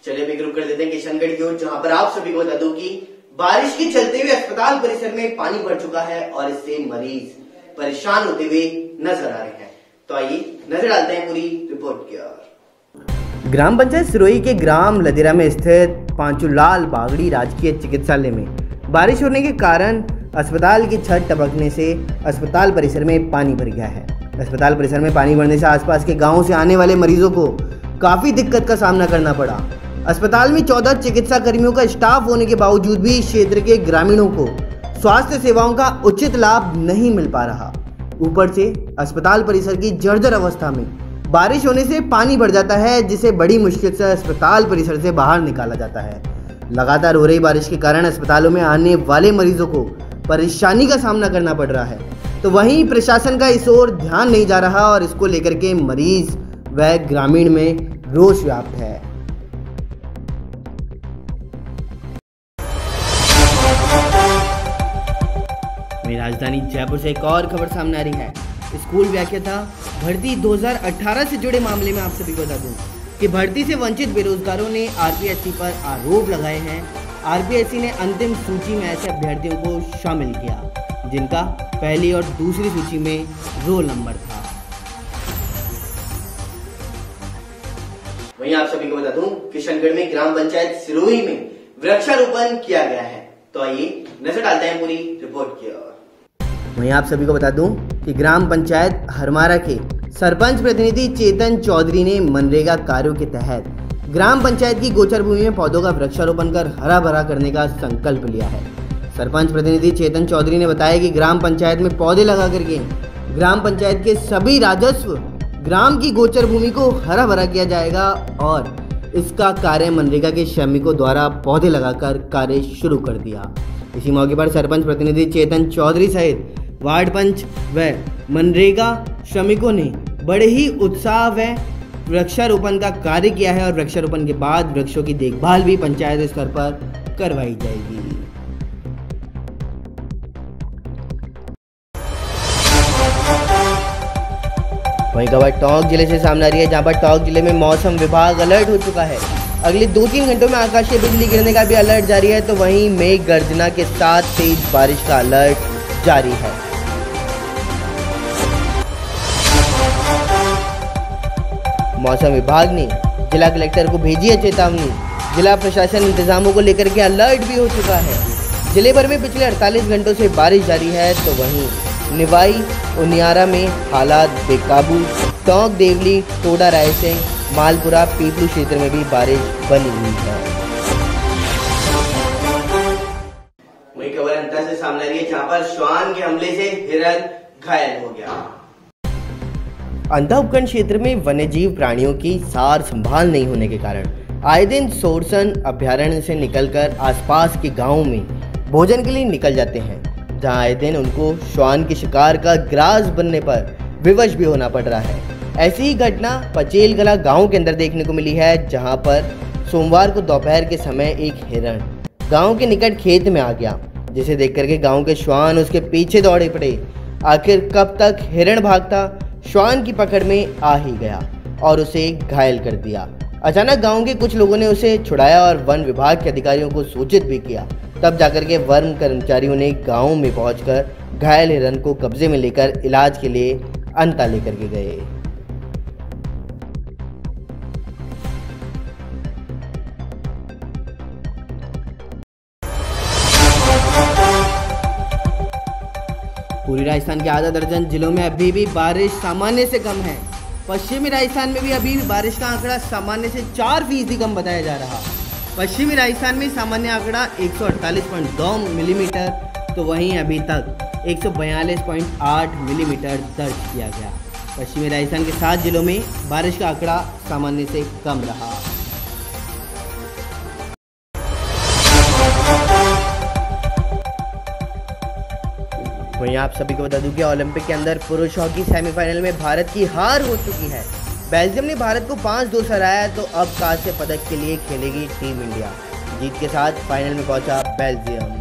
चलिए अभी रुक कर देते हैं किशनगढ़ की ओर, जहां पर आप सभी को बता दूं कि बारिश के चलते हुए अस्पताल परिसर में पानी भर चुका है और इससे मरीज परेशान होते हुए नजर आ रहे हैं। तो आइए नजर डालते हैं पूरी रिपोर्ट की ओर। ग्राम पंचायत सिरोही के ग्राम लदेरा में स्थित पांचूलाल बागड़ी राजकीय चिकित्सालय में बारिश होने के कारण अस्पताल की छत टपकने से अस्पताल परिसर में पानी भर गया है। अस्पताल परिसर में पानी भरने से आसपास के गांवों से आने वाले मरीजों को काफी दिक्कत का सामना करना पड़ा। अस्पताल में 14 चिकित्सा कर्मियों का स्टाफ होने के बावजूद भी क्षेत्र के ग्रामीणों को स्वास्थ्य सेवाओं का उचित लाभ नहीं मिल पा रहा। ऊपर से अस्पताल परिसर की जर्जर अवस्था में बारिश होने से पानी भर जाता है, जिसे बड़ी मुश्किल से अस्पताल परिसर से बाहर निकाला जाता है। लगातार हो रही बारिश के कारण अस्पतालों में आने वाले मरीजों को परेशानी का सामना करना पड़ रहा है, तो वहीं प्रशासन का इस ओर ध्यान नहीं जा रहा और इसको लेकर के मरीज व ग्रामीण में रोष व्याप्त है। राजधानी जयपुर से एक और खबर सामने आ रही है। स्कूल व्याख्याता भर्ती 2018 से जुड़े मामले में आप सभी को बता दूं कि भर्ती से वंचित बेरोजगारों ने आरपीएससी पर आरोप लगाए हैं। आरपीएससी ने अंतिम सूची में ऐसे अभ्यर्थियों को शामिल किया जिनका पहली और दूसरी सूची में रोल नंबर था। वहीं आप सभी को बता दूं किशनगढ़ में ग्राम पंचायत सिरोही में वृक्षारोपण किया गया है। तो आइए नजर डालते हैं पूरी रिपोर्ट की ओर। वहीं आप सभी को बता दूं कि ग्राम पंचायत हरमारा के सरपंच प्रतिनिधि चेतन चौधरी ने मनरेगा कार्यों के तहत ग्राम पंचायत की गोचर भूमि में पौधों का वृक्षारोपण कर हरा भरा करने का संकल्प लिया है। सरपंच प्रतिनिधि चेतन चौधरी ने बताया कि ग्राम पंचायत में पौधे लगा करके ग्राम पंचायत के सभी राजस्व ग्राम की गोचर भूमि को हरा भरा किया जाएगा और इसका कार्य मनरेगा के श्रमिकों द्वारा पौधे लगाकर कार्य शुरू कर दिया। इसी मौके पर सरपंच प्रतिनिधि चेतन चौधरी सहित वार्ड पंच व मनरेगा श्रमिकों ने बड़े ही उत्साह व वृक्षारोपण का कार्य किया है और वृक्षारोपण के बाद वृक्षों की देखभाल भी पंचायत स्तर पर करवाई जाएगी। वहीं खबर टोंक जिले से सामने आ रही है, जहां पर टोंक जिले में मौसम विभाग अलर्ट हो चुका है। अगले 2-3 घंटों में आकाशीय बिजली गिरने का भी अलर्ट जारी है, तो वहीं मेघ गर्जना के साथ तेज बारिश का अलर्ट जारी है। मौसम विभाग ने जिला कलेक्टर को भेजी है चेतावनी। जिला प्रशासन इंतजामों को लेकर के अलर्ट भी हो चुका है। जिले भर में पिछले 48 घंटों से बारिश जारी है, तो वहीं निवाई उनियारा में हालात बेकाबू। टोंक, देवली, टोडा, रायसेन, मालपुरा, पीपलू क्षेत्र में भी बारिश बनी हुई है। वही खबर अंतर से सामने आ रही है, जहां पर श्वान के हमले से हिरन घायल हो गया। अंधा उपखंड क्षेत्र में वन्यजीव प्राणियों की सार संभाल नहीं होने के कारण आए दिन सोरसन अभ्यारण्य से निकलकर आसपास के गांवों में भोजन के लिए निकल जाते हैं, जहां आए दिन उनको श्वान के शिकार का ग्रास बनने पर विवश भी होना पड़ रहा है। ऐसी ही घटना पचेलगला गांव के अंदर देखने को मिली है, जहां पर सोमवार को दोपहर के समय एक हिरण गांव के निकट खेत में आ गया, जिसे देख करके गांव के श्वान उसके पीछे दौड़े पड़े। आखिर कब तक हिरण भागता, श्वान की पकड़ में आ ही गया और उसे घायल कर दिया। अचानक गांव के कुछ लोगों ने उसे छुड़ाया और वन विभाग के अधिकारियों को सूचित भी किया। तब जाकर के वन कर्मचारियों ने गांव में पहुंचकर घायल हिरण को कब्जे में लेकर इलाज के लिए अंता लेकर के गए। पूरी राजस्थान के आधा दर्जन जिलों में अभी भी बारिश सामान्य से कम है। पश्चिमी राजस्थान में भी अभी बारिश का आंकड़ा सामान्य से 4% कम बताया जा रहा। पश्चिमी राजस्थान में सामान्य आंकड़ा 148.2 मिलीमीटर, तो वहीं अभी तक 142.8 मिलीमीटर दर्ज किया गया। पश्चिमी राजस्थान के 7 जिलों में बारिश का आंकड़ा सामान्य से कम रहा। वहीं आप सभी को बता दूं कि ओलंपिक के अंदर पुरुष हॉकी सेमीफाइनल में भारत की हार हो चुकी है। बेल्जियम ने भारत को 5-2 से हराया, तो अब कांस्य पदक के लिए खेलेगी टीम इंडिया। जीत के साथ फाइनल में पहुंचा बेल्जियम।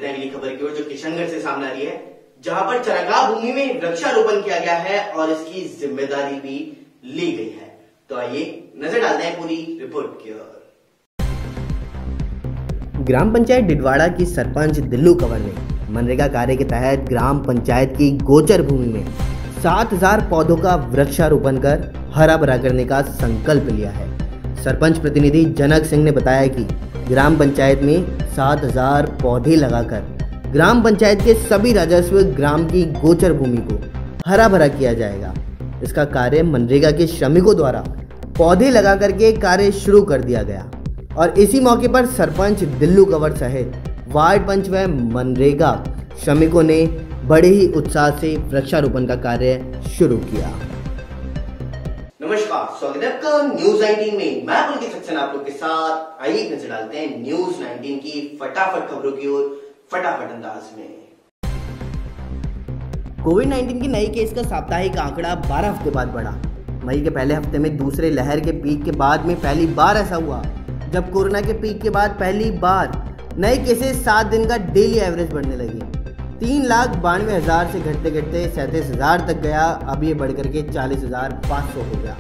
अगली खबर की ओर, जो किशनगढ़ से सामने आ रही है, जहां पर चरागाह भूमि में वृक्षारोपण किया गया है और इसकी जिम्मेदारी भी ली गई है। तो आइए नजर डालते हैं पूरी रिपोर्ट की ओर। ग्राम पंचायत डिडवाड़ा की सरपंच दिल्लू कंवर ने मनरेगा कार्य के तहत ग्राम पंचायत की गोचर भूमि में 7000 पौधों का वृक्षारोपण कर हरा भरा करने का संकल्प लिया है। सरपंच प्रतिनिधि जनक सिंह ने बताया कि ग्राम पंचायत में 7000 पौधे लगाकर ग्राम पंचायत के सभी राजस्व ग्राम की गोचर भूमि को हरा भरा किया जाएगा। इसका कार्य मनरेगा के श्रमिकों द्वारा पौधे लगा करके कार्य शुरू कर दिया गया और इसी मौके पर सरपंच दिल्लू कंवर सहित वार्ड पंच व मनरेगा श्रमिकों ने बड़े ही उत्साह से वृक्षारोपण का कार्य शुरू किया। नमस्कार, स्वागत है आपका न्यूज 19 में। मैं पुलकित सक्सेना आप लोग के साथ। आइए नजर डालते हैं न्यूज 19 की फटाफट खबरों की ओर, फटाफट अंदाज में। कोविड-19 के नए केस का साप्ताहिक आंकड़ा 12 हफ्ते बाद बढ़ा। मई के पहले हफ्ते में दूसरे लहर के पीक के बाद में पहली बार ऐसा हुआ जब कोरोना के पीक के बाद पहली बार नए केसेस 7 दिन का डेली एवरेज बढ़ने लगे। 3,92,000 से घटते घटते 37,000 तक गया। अब ये बढ़कर के 40,500 हो गया।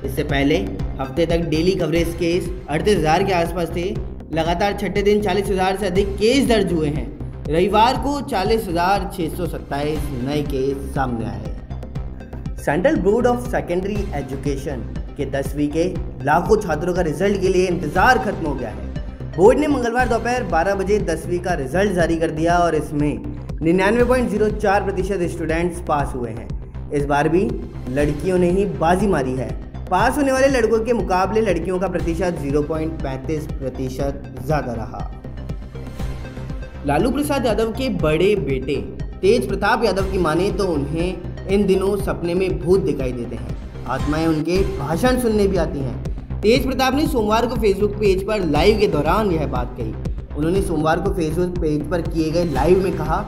इससे पहले हफ्ते तक डेली कवरेज केस 38,000 के आसपास थे। लगातार छठे दिन 40,000 से अधिक केस दर्ज हुए हैं। रविवार को 40,627 नए केस सामने आए। Central board of secondary education के 10वीं के लाखों छात्रों का रिजल्ट के लिए इंतजार खत्म हो गया है। बोर्ड ने मंगलवार दोपहर 12 बजे 10वीं का रिजल्ट जारी कर दिया और इसमें 99.04% स्टूडेंट्स पास हुए हैं। इस बार भी लड़कियों ने ही बाजी मारी है। पास होने वाले लड़कों के मुकाबले लड़कियों का प्रतिशत 0.35% ज़्यादा रहा। लालू प्रसाद यादव के बड़े बेटे तेज प्रताप यादव की माने तो उन्हें इन दिनों सपने में भूत दिखाई देते हैं। आत्माएं उनके भाषण सुनने भी आती हैं। तेज प्रताप ने सोमवार को फेसबुक पेज पर लाइव के दौरान यह बात कही। उन्होंने सोमवार को फेसबुक पेज पर किए गए लाइव में कहा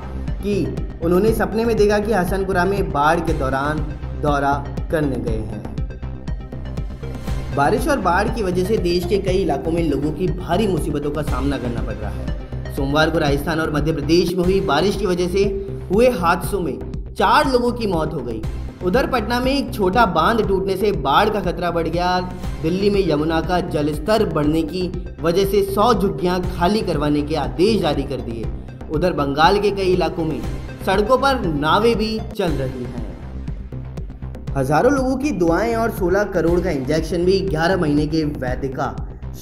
कि उन्होंने सपने में देखा कि हसनपुरा में बाढ़ के दौरान दौरा करने गए हैं। बारिश और बाढ़ की वजह से देश के कई इलाकों में लोगों की भारी मुसीबतों का सामना करना पड़ रहा है। सोमवार को राजस्थान और मध्य प्रदेश में हुई बारिश की वजह से हुए हादसों में 4 लोगों की मौत हो गई। उधर पटना में एक छोटा बांध टूटने से बाढ़ का खतरा बढ़ गया। दिल्ली में यमुना का जलस्तर बढ़ने की वजह से 100 झुग्गियां खाली करवाने के आदेश जारी कर दिए। उधर बंगाल के कई इलाकों में सड़कों पर नावें भी चल रही हैं। हजारों लोगों की दुआएं और 16 करोड़ का इंजेक्शन भी 11 महीने के वैदिका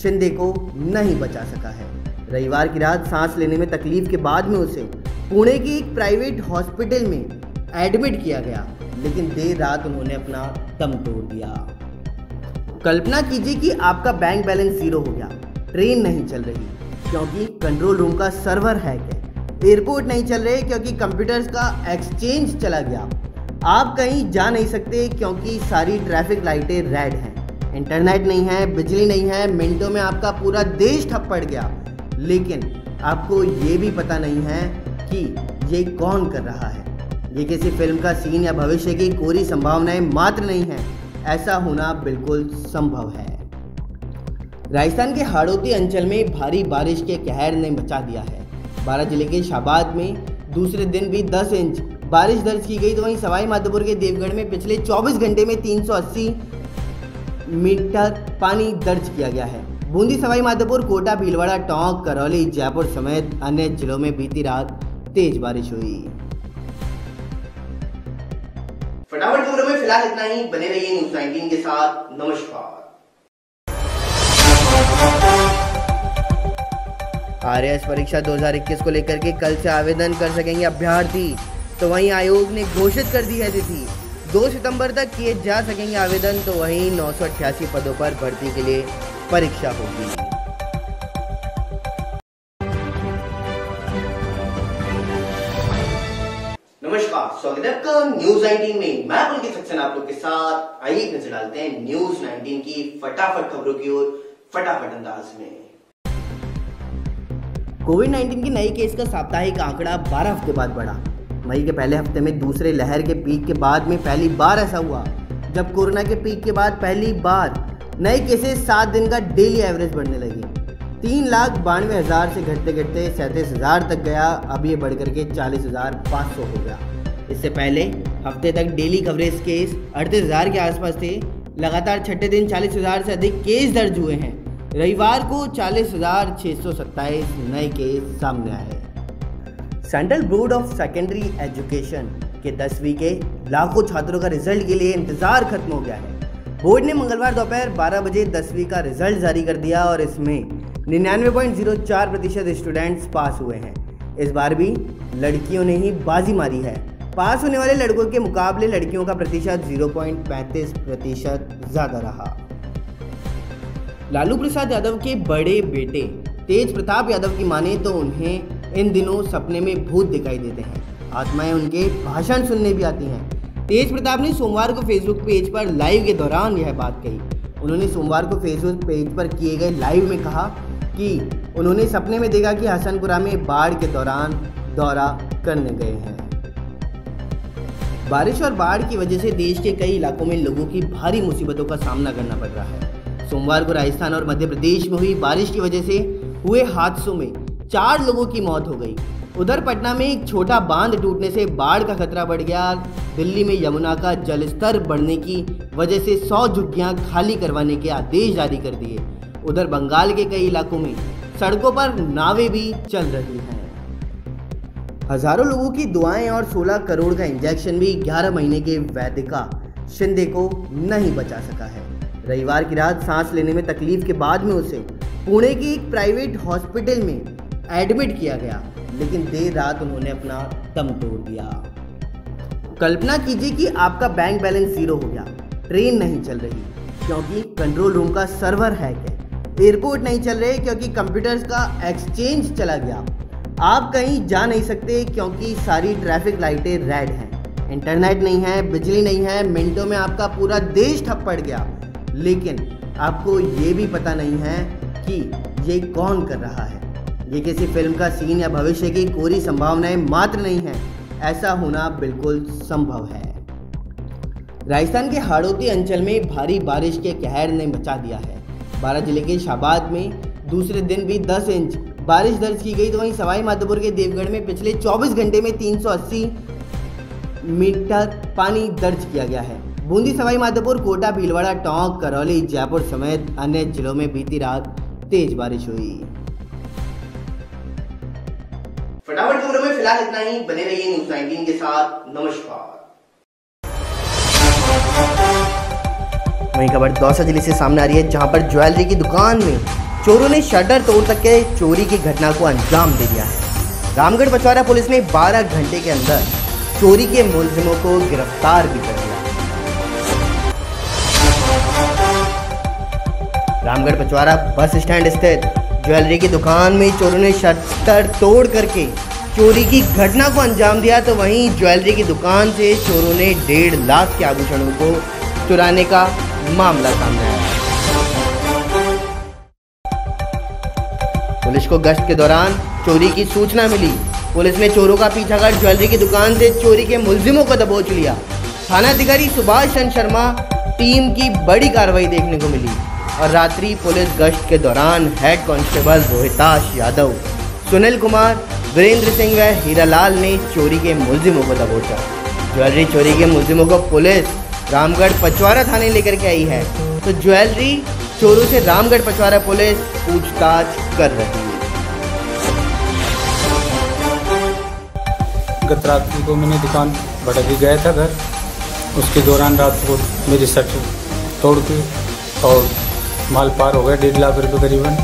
शिंदे को नहीं बचा सका है। रविवार की रात सांस लेने में तकलीफ के बाद में उसे पुणे के एक प्राइवेट हॉस्पिटल में एडमिट किया गया, लेकिन देर रात उन्होंने अपना दम तोड़ दिया। कल्पना कीजिए कि आपका बैंक बैलेंस 0 हो गया, ट्रेन नहीं चल रही क्योंकि कंट्रोल रूम का सर्वर हैक है, एयरपोर्ट नहीं चल रहे क्योंकि कंप्यूटर्स का एक्सचेंज चला गया, आप कहीं जा नहीं सकते क्योंकि सारी ट्रैफिक लाइटें रेड हैं, इंटरनेट नहीं है, बिजली नहीं है, मिनटों में आपका पूरा देश ठप पड़ गया, लेकिन आपको ये भी पता नहीं है कि ये कौन कर रहा है। ये किसी फिल्म का सीन या भविष्य की कोरी संभावनाएं मात्र नहीं है, ऐसा होना बिल्कुल संभव है। राजस्थान के हाड़ौती अंचल में भारी बारिश के कहर ने मचा दिया है। 12 जिले के शाबाद में दूसरे दिन भी 10 इंच बारिश दर्ज की गई, तो वहीं सवाई माधोपुर के देवगढ़ में पिछले 24 घंटे में 380 मीटर पानी दर्ज किया गया है। बूंदी, सवाई माधोपुर, कोटा, भीलवाड़ा, टोंक, करौली, जयपुर समेत अन्य जिलों में बीती रात तेज बारिश हुई। फटाफट खबरों में फिलहाल इतना ही। बने रहिए न्यूज़ 19 के साथ। नमस्कार। आरएएस परीक्षा 2021 को लेकर के कल से आवेदन कर सकेंगे अभ्यर्थी, तो वहीं आयोग ने घोषित कर दी है तिथि 2 सितंबर तक किए जा सकेंगे आवेदन। तो वहीं 988 पदों पर भर्ती के लिए परीक्षा होगी। नमस्कार, स्वागत है आपका न्यूज़ 19 में। मैं पुलकित सक्सेना आप लोग के साथ। आइए एक नजर डालते हैं न्यूज़ 19 की फटाफट खबरों की ओर फटाफट अंदाज में। कोविड-19 के नए केस का साप्ताहिक आंकड़ा 12 हफ्ते बाद बढ़ा। मई के पहले हफ्ते में दूसरे लहर के पीक के बाद में पहली बार ऐसा हुआ जब कोरोना के पीक के बाद पहली बार नए केसेस 7 दिन का डेली एवरेज बढ़ने लगी। 3,92,000 से घटते घटते 37,000 तक गया। अब ये बढ़कर के 40,500 हो गया। इससे पहले हफ्ते तक डेली कवरेज केस 38,000 के आसपास थे। लगातार छठे दिन 40,000 से अधिक केस दर्ज हुए हैं। रविवार को 40,627 नए केस सामने आए। Central board of secondary education के 10वीं के लाखों छात्रों का रिजल्ट के लिए इंतजार खत्म हो गया है। बोर्ड ने मंगलवार दोपहर 12 बजे 10वीं का रिजल्ट जारी कर दिया और इसमें 99.04% स्टूडेंट्स पास हुए हैं। इस बार भी लड़कियों ने ही बाजी मारी है। पास होने वाले लड़कों के मुकाबले लड़कियों का प्रतिशत 0.35% ज़्यादा रहा। लालू प्रसाद यादव के बड़े बेटे तेज प्रताप यादव की माने तो उन्हें इन दिनों सपने में भूत दिखाई देते हैं। आत्माएं उनके भाषण सुनने भी आती हैं। तेज प्रताप ने सोमवार को फेसबुक पेज पर लाइव के दौरान यह बात कही। उन्होंने सोमवार को फेसबुक पेज पर किए गए लाइव में कहा कि उन्होंने सपने में देखा कि हसनपुरा में बाढ़ के दौरान दौरा करने गए हैं। बारिश और बाढ़ की वजह से देश के कई इलाकों में लोगों की भारी मुसीबतों का सामना करना पड़ रहा है। सोमवार को राजस्थान और मध्य प्रदेश में हुई बारिश की वजह से हुए हादसों में 4 लोगों की मौत हो गई। उधर पटना में एक छोटा बांध टूटने से बाढ़ का खतरा बढ़ गया। दिल्ली में यमुना का जलस्तर बढ़ने की वजह से 100 झुग्गियां खाली करवाने के आदेश जारी कर दिए। उधर बंगाल के कई इलाकों में सड़कों पर नावें भी चल रही हैं। हजारों लोगों की दुआएं और 16 करोड़ का इंजेक्शन भी 11 महीने के वैदिका शिंदे को नहीं बचा सका है। रविवार की रात सांस लेने में तकलीफ के बाद में उसे पुणे के एक प्राइवेट हॉस्पिटल में एडमिट किया गया, लेकिन देर रात उन्होंने अपना दम तोड़ दिया। कल्पना कीजिए कि आपका बैंक बैलेंस 0 हो गया, ट्रेन नहीं चल रही क्योंकि कंट्रोल रूम का सर्वर हैक है, एयरपोर्ट नहीं चल रहे क्योंकि कंप्यूटर्स का एक्सचेंज चला गया, आप कहीं जा नहीं सकते क्योंकि सारी ट्रैफिक लाइटें रेड हैं, इंटरनेट नहीं है, बिजली नहीं है, मिनटों में आपका पूरा देश ठप पड़ गया, लेकिन आपको ये भी पता नहीं है कि ये कौन कर रहा है। ये किसी फिल्म का सीन या भविष्य की कोरी संभावनाएं मात्र नहीं है, ऐसा होना बिल्कुल संभव है। राजस्थान के हाड़ौती अंचल में भारी बारिश के कहर ने मचा दिया है। बारां जिले के शाबाद में दूसरे दिन भी 10 इंच बारिश दर्ज की गई, तो वहीं सवाई माधोपुर के देवगढ़ में पिछले 24 घंटे में 380 मीटर पानी दर्ज किया गया है। बूंदी, सवाई माधोपुर, कोटा, भीलवाड़ा, टोंक, करौली, जयपुर समेत अन्य जिलों में बीती रात तेज बारिश हुई। फटाफट खबरों में फिलहाल इतना ही। बने रहिए न्यूज़ 19 के साथ। नमस्कार। वहीं खबर दौसा जिले से सामने आ रही है, जहां पर ज्वेलरी की दुकान में चोरों ने शटर तोड़ तक के चोरी की घटना को अंजाम दे दिया है। रामगढ़ पचवारा पुलिस ने 12 घंटे के अंदर चोरी के मुलजिमों को गिरफ्तार भी कर लिया। रामगढ़ पचवारा बस स्टैंड स्थित ज्वेलरी की दुकान में चोरों ने शटर तोड़ करके चोरी की घटना को अंजाम दिया, तो वहीं ज्वेलरी की दुकान से चोरों ने 1.5 लाख के आभूषणों को चुराने का मामला सामने आया। पुलिस को गश्त के दौरान चोरी की सूचना मिली। पुलिस ने चोरों का पीछा कर ज्वेलरी की दुकान से चोरी के मुलजिमों को दबोच लिया। थाना अधिकारी सुभाष चंद्र शर्मा टीम की बड़ी कार्रवाई देखने को मिली और रात्रि पुलिस गश्त के दौरान हेड कांस्टेबल रोहिताश यादव, सुनील कुमार, वीरेंद्र सिंह व हीरालाल ने चोरी के मुलजिमों को दबोचा। ज्वेलरी चोरी के मुलजिमों को पुलिस रामगढ़ पचवारा थाने लेकर के आई है, तो ज्वेलरी चोरों से रामगढ़ पचवारा पुलिस पूछताछ कर रही है। गत रात्रि को मैंने दुकान भटक के गया था घर, उसके दौरान रात को मेरी शटर तोड़ के और माल पार हो गया 1.5 लाख रुपये करीबन।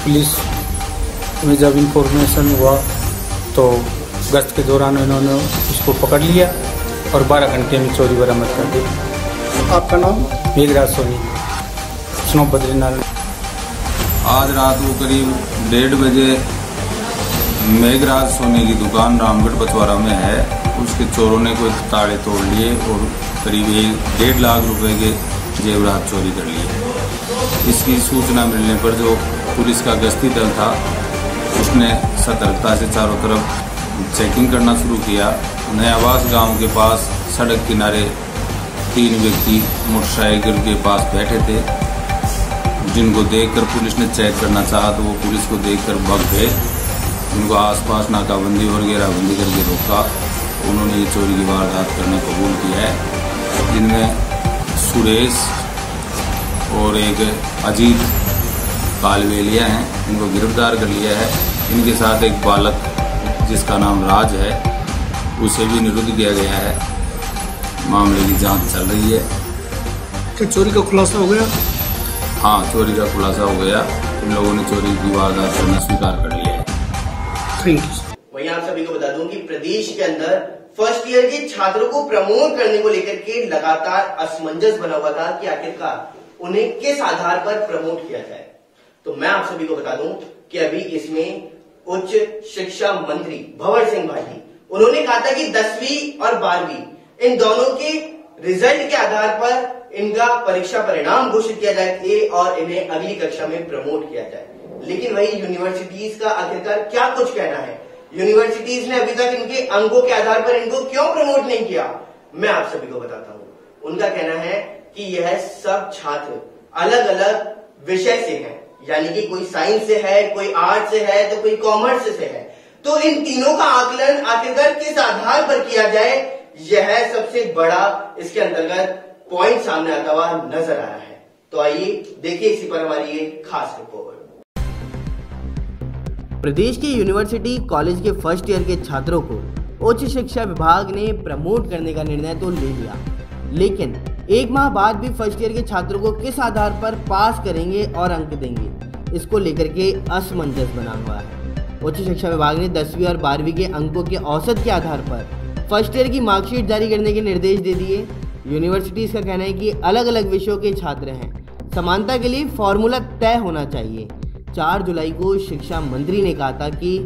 पुलिस में जब इंफॉर्मेशन हुआ तो गश्त के दौरान इन्होंने उसको पकड़ लिया और 12 घंटे में चोरी बरामद कर दी। आपका नाम? मेघराज सोनी, स्नो बद्रीनाथ। आज रात को करीब 1:30 बजे मेघराज सोनी की दुकान रामगढ़ पचवारा में है, उसके चोरों ने कोई ताले तोड़ लिए और करीब 1.5 लाख रुपए के जेवरात चोरी कर लिए। इसकी सूचना मिलने पर जो पुलिस का गश्ती दल था उसने सतर्कता से चारों तरफ चेकिंग करना शुरू किया। नयावास गांव के पास सड़क किनारे 3 व्यक्ति मोटरसाइकिल के पास बैठे थे, जिनको देखकर पुलिस ने चेक करना चाहा तो वो पुलिस को देखकर भाग गए। उनको आसपास नाकाबंदी और घेराबंदी करके रोका। उन्होंने ये चोरी की वारदात करने कबूल किया है, जिनमें सुरेश और एक अजीत कालवेलिया हैं, इनको गिरफ्तार कर लिया है। इनके साथ एक बालक जिसका नाम राज है, उसे भी निरुद्ध किया गया है। मामले की जांच चल रही है। क्या चोरी का खुलासा हो गया? हाँ, चोरी का खुलासा हो गया। इन लोगों ने चोरी की वारदात करना स्वीकार कर लिया है। वहीं आप सभी को बता दूं कि प्रदेश के अंदर फर्स्ट ईयर के छात्रों को प्रमोट करने को लेकर के लगातार असमंजस बना हुआ था कि आखिरकार उन्हें किस आधार पर प्रमोट किया जाए। तो मैं आप सभी को बता दूं कि अभी इसमें उच्च शिक्षा मंत्री भंवर सिंह भाटी उन्होंने कहा था कि 10वीं और 12वीं इन दोनों के रिजल्ट के आधार पर इनका परीक्षा परिणाम घोषित किया जाए और इन्हें अगली कक्षा में प्रमोट किया जाए। लेकिन वही यूनिवर्सिटीज का आखिरकार क्या कुछ कहना है? यूनिवर्सिटीज ने अभी तक इनके अंकों के आधार पर इनको क्यों प्रमोट नहीं किया? मैं आप सभी को बताता हूं। उनका कहना है कि यह सब छात्र अलग अलग विषय से हैं, यानी कि कोई साइंस से है, कोई आर्ट से है, तो कोई कॉमर्स से है। तो इन तीनों का आकलन आखिरकार किस आधार पर किया जाए, यह सबसे बड़ा इसके अंतर्गत पॉइंट सामने आता हुआ नजर आ रहा है। तो आइए देखिए इसी पर हमारी ये खास रिपोर्ट। प्रदेश के यूनिवर्सिटी कॉलेज के फर्स्ट ईयर के छात्रों को उच्च शिक्षा विभाग ने प्रमोट करने का निर्णय तो ले लिया, लेकिन 1 माह बाद भी फर्स्ट ईयर के छात्रों को किस आधार पर पास करेंगे और अंक देंगे, इसको लेकर के असमंजस बना हुआ है। उच्च शिक्षा विभाग ने 10वीं और 12वीं के अंकों के औसत के आधार पर फर्स्ट ईयर की मार्कशीट जारी करने के निर्देश दे दिए। यूनिवर्सिटीज का कहना है कि अलग अलग विषयों के छात्र हैं, समानता के लिए फॉर्मूला तय होना चाहिए। 4 जुलाई को शिक्षा मंत्री ने कहा था कि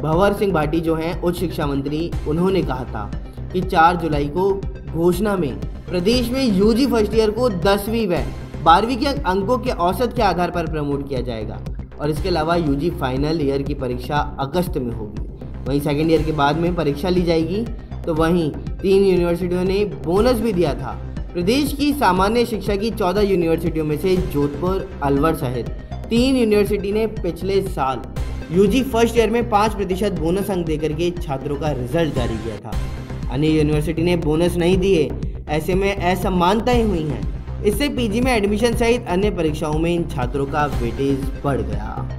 भंवर सिंह भाटी जो हैं उच्च शिक्षा मंत्री, उन्होंने कहा था कि 4 जुलाई को घोषणा में प्रदेश में यूजी फर्स्ट ईयर को 10वीं व 12वीं के अंकों के औसत के आधार पर प्रमोट किया जाएगा और इसके अलावा यूजी फाइनल ईयर की परीक्षा अगस्त में होगी। वहीं सेकेंड ईयर के बाद में परीक्षा ली जाएगी। तो वहीं 3 यूनिवर्सिटियों ने बोनस भी दिया था। प्रदेश की सामान्य शिक्षा की 14 यूनिवर्सिटियों में से जोधपुर, अलवर सहित 3 यूनिवर्सिटी ने पिछले साल यूजी फर्स्ट ईयर में 5% बोनस अंक देकर के छात्रों का रिजल्ट जारी किया था। अन्य यूनिवर्सिटी ने बोनस नहीं दिए, ऐसे में असमानताएं हुई हैं। इससे पीजी में एडमिशन सहित अन्य परीक्षाओं में इन छात्रों का वेटेज बढ़ गया।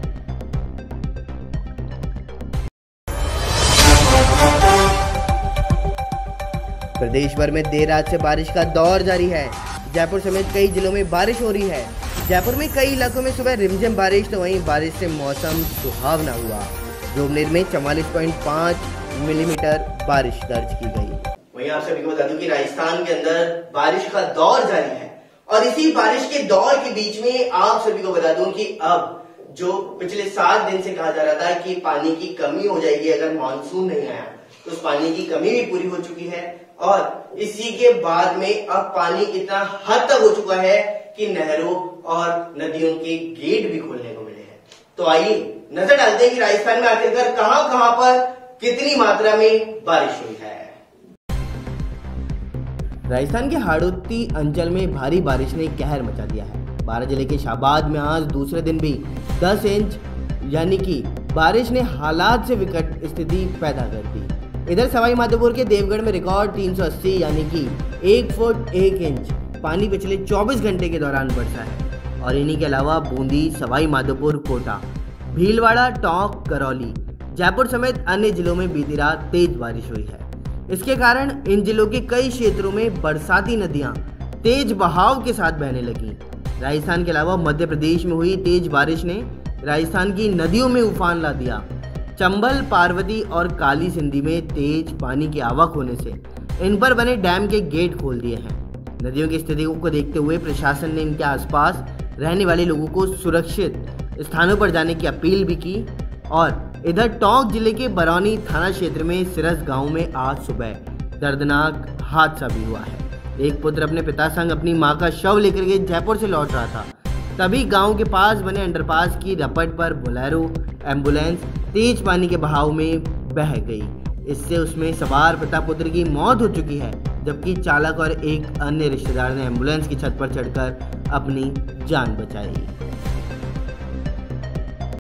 प्रदेश भर में देर रात से बारिश का दौर जारी है। जयपुर समेत कई जिलों में बारिश हो रही है। जयपुर में कई इलाकों में सुबह रिमझिम बारिश, तो वहीं बारिश से मौसम सुहावना हुआ। जोबनेर में 44.5 मिलीमीटर बारिश दर्ज की गई। वहीं आप सभी को बता दूं कि राजस्थान के अंदर बारिश का दौर जारी है और इसी बारिश के दौर के बीच में आप सभी को बता दूं कि अब जो पिछले 7 दिन से कहा जा रहा था कि पानी की कमी हो जाएगी अगर मानसून नहीं आया, तो उस पानी की कमी भी पूरी हो चुकी है और इसी के बाद में अब पानी इतना हद तक हो चुका है कि नहरों और नदियों के गेट भी खोलने को मिले हैं। तो आइए नजर डालते हैं कि राजस्थान में आखिरकार कहां पर कितनी मात्रा में बारिश हुई है। राजस्थान के हाड़ौती अंचल में भारी बारिश ने कहर मचा दिया है। 12 जिले के शाहबाद में आज दूसरे दिन भी 10 इंच यानी कि बारिश ने हालात से विकट स्थिति पैदा कर दी। इधर सवाई माधोपुर के देवगढ़ में रिकॉर्ड 380 यानी कि 1 फुट 1 इंच पानी पिछले 24 घंटे के दौरान बरसा है। और इन्हीं के अलावा बूंदी, सवाई माधोपुर, कोटा, भीलवाड़ा, टोंक, करौली, जयपुर समेत अन्य जिलों में बीती रात तेज बारिश हुई है। इसके कारण इन जिलों के कई क्षेत्रों में बरसाती नदियां तेज बहाव के साथ बहने लगी। राजस्थान के अलावा मध्य प्रदेश में हुई तेज बारिश ने राजस्थान की नदियों में उफान ला दिया। चंबल, पार्वती और काली सिंधी में तेज पानी की आवक होने से इन पर बने डैम के गेट खोल दिए हैं। नदियों की स्थिति को देखते हुए प्रशासन ने इनके आसपास रहने वाले लोगों को सुरक्षित स्थानों पर जाने की अपील भी की। और इधर टोंक जिले के बरौनी थाना क्षेत्र में सिरस गांव में आज सुबह दर्दनाक हादसा भी हुआ है। एक पुत्र अपने पिता संग अपनी मां का शव लेकर के जयपुर से लौट रहा था, तभी गांव के पास बने अंडरपास की रपट पर बोलेरो एम्बुलेंस तेज पानी के बहाव में बह गई। इससे उसमें सवार पिता पुत्र की मौत हो चुकी है, जबकि चालक और एक अन्य रिश्तेदार ने एम्बुलेंस की छत पर चढ़कर अपनी जान बचाई।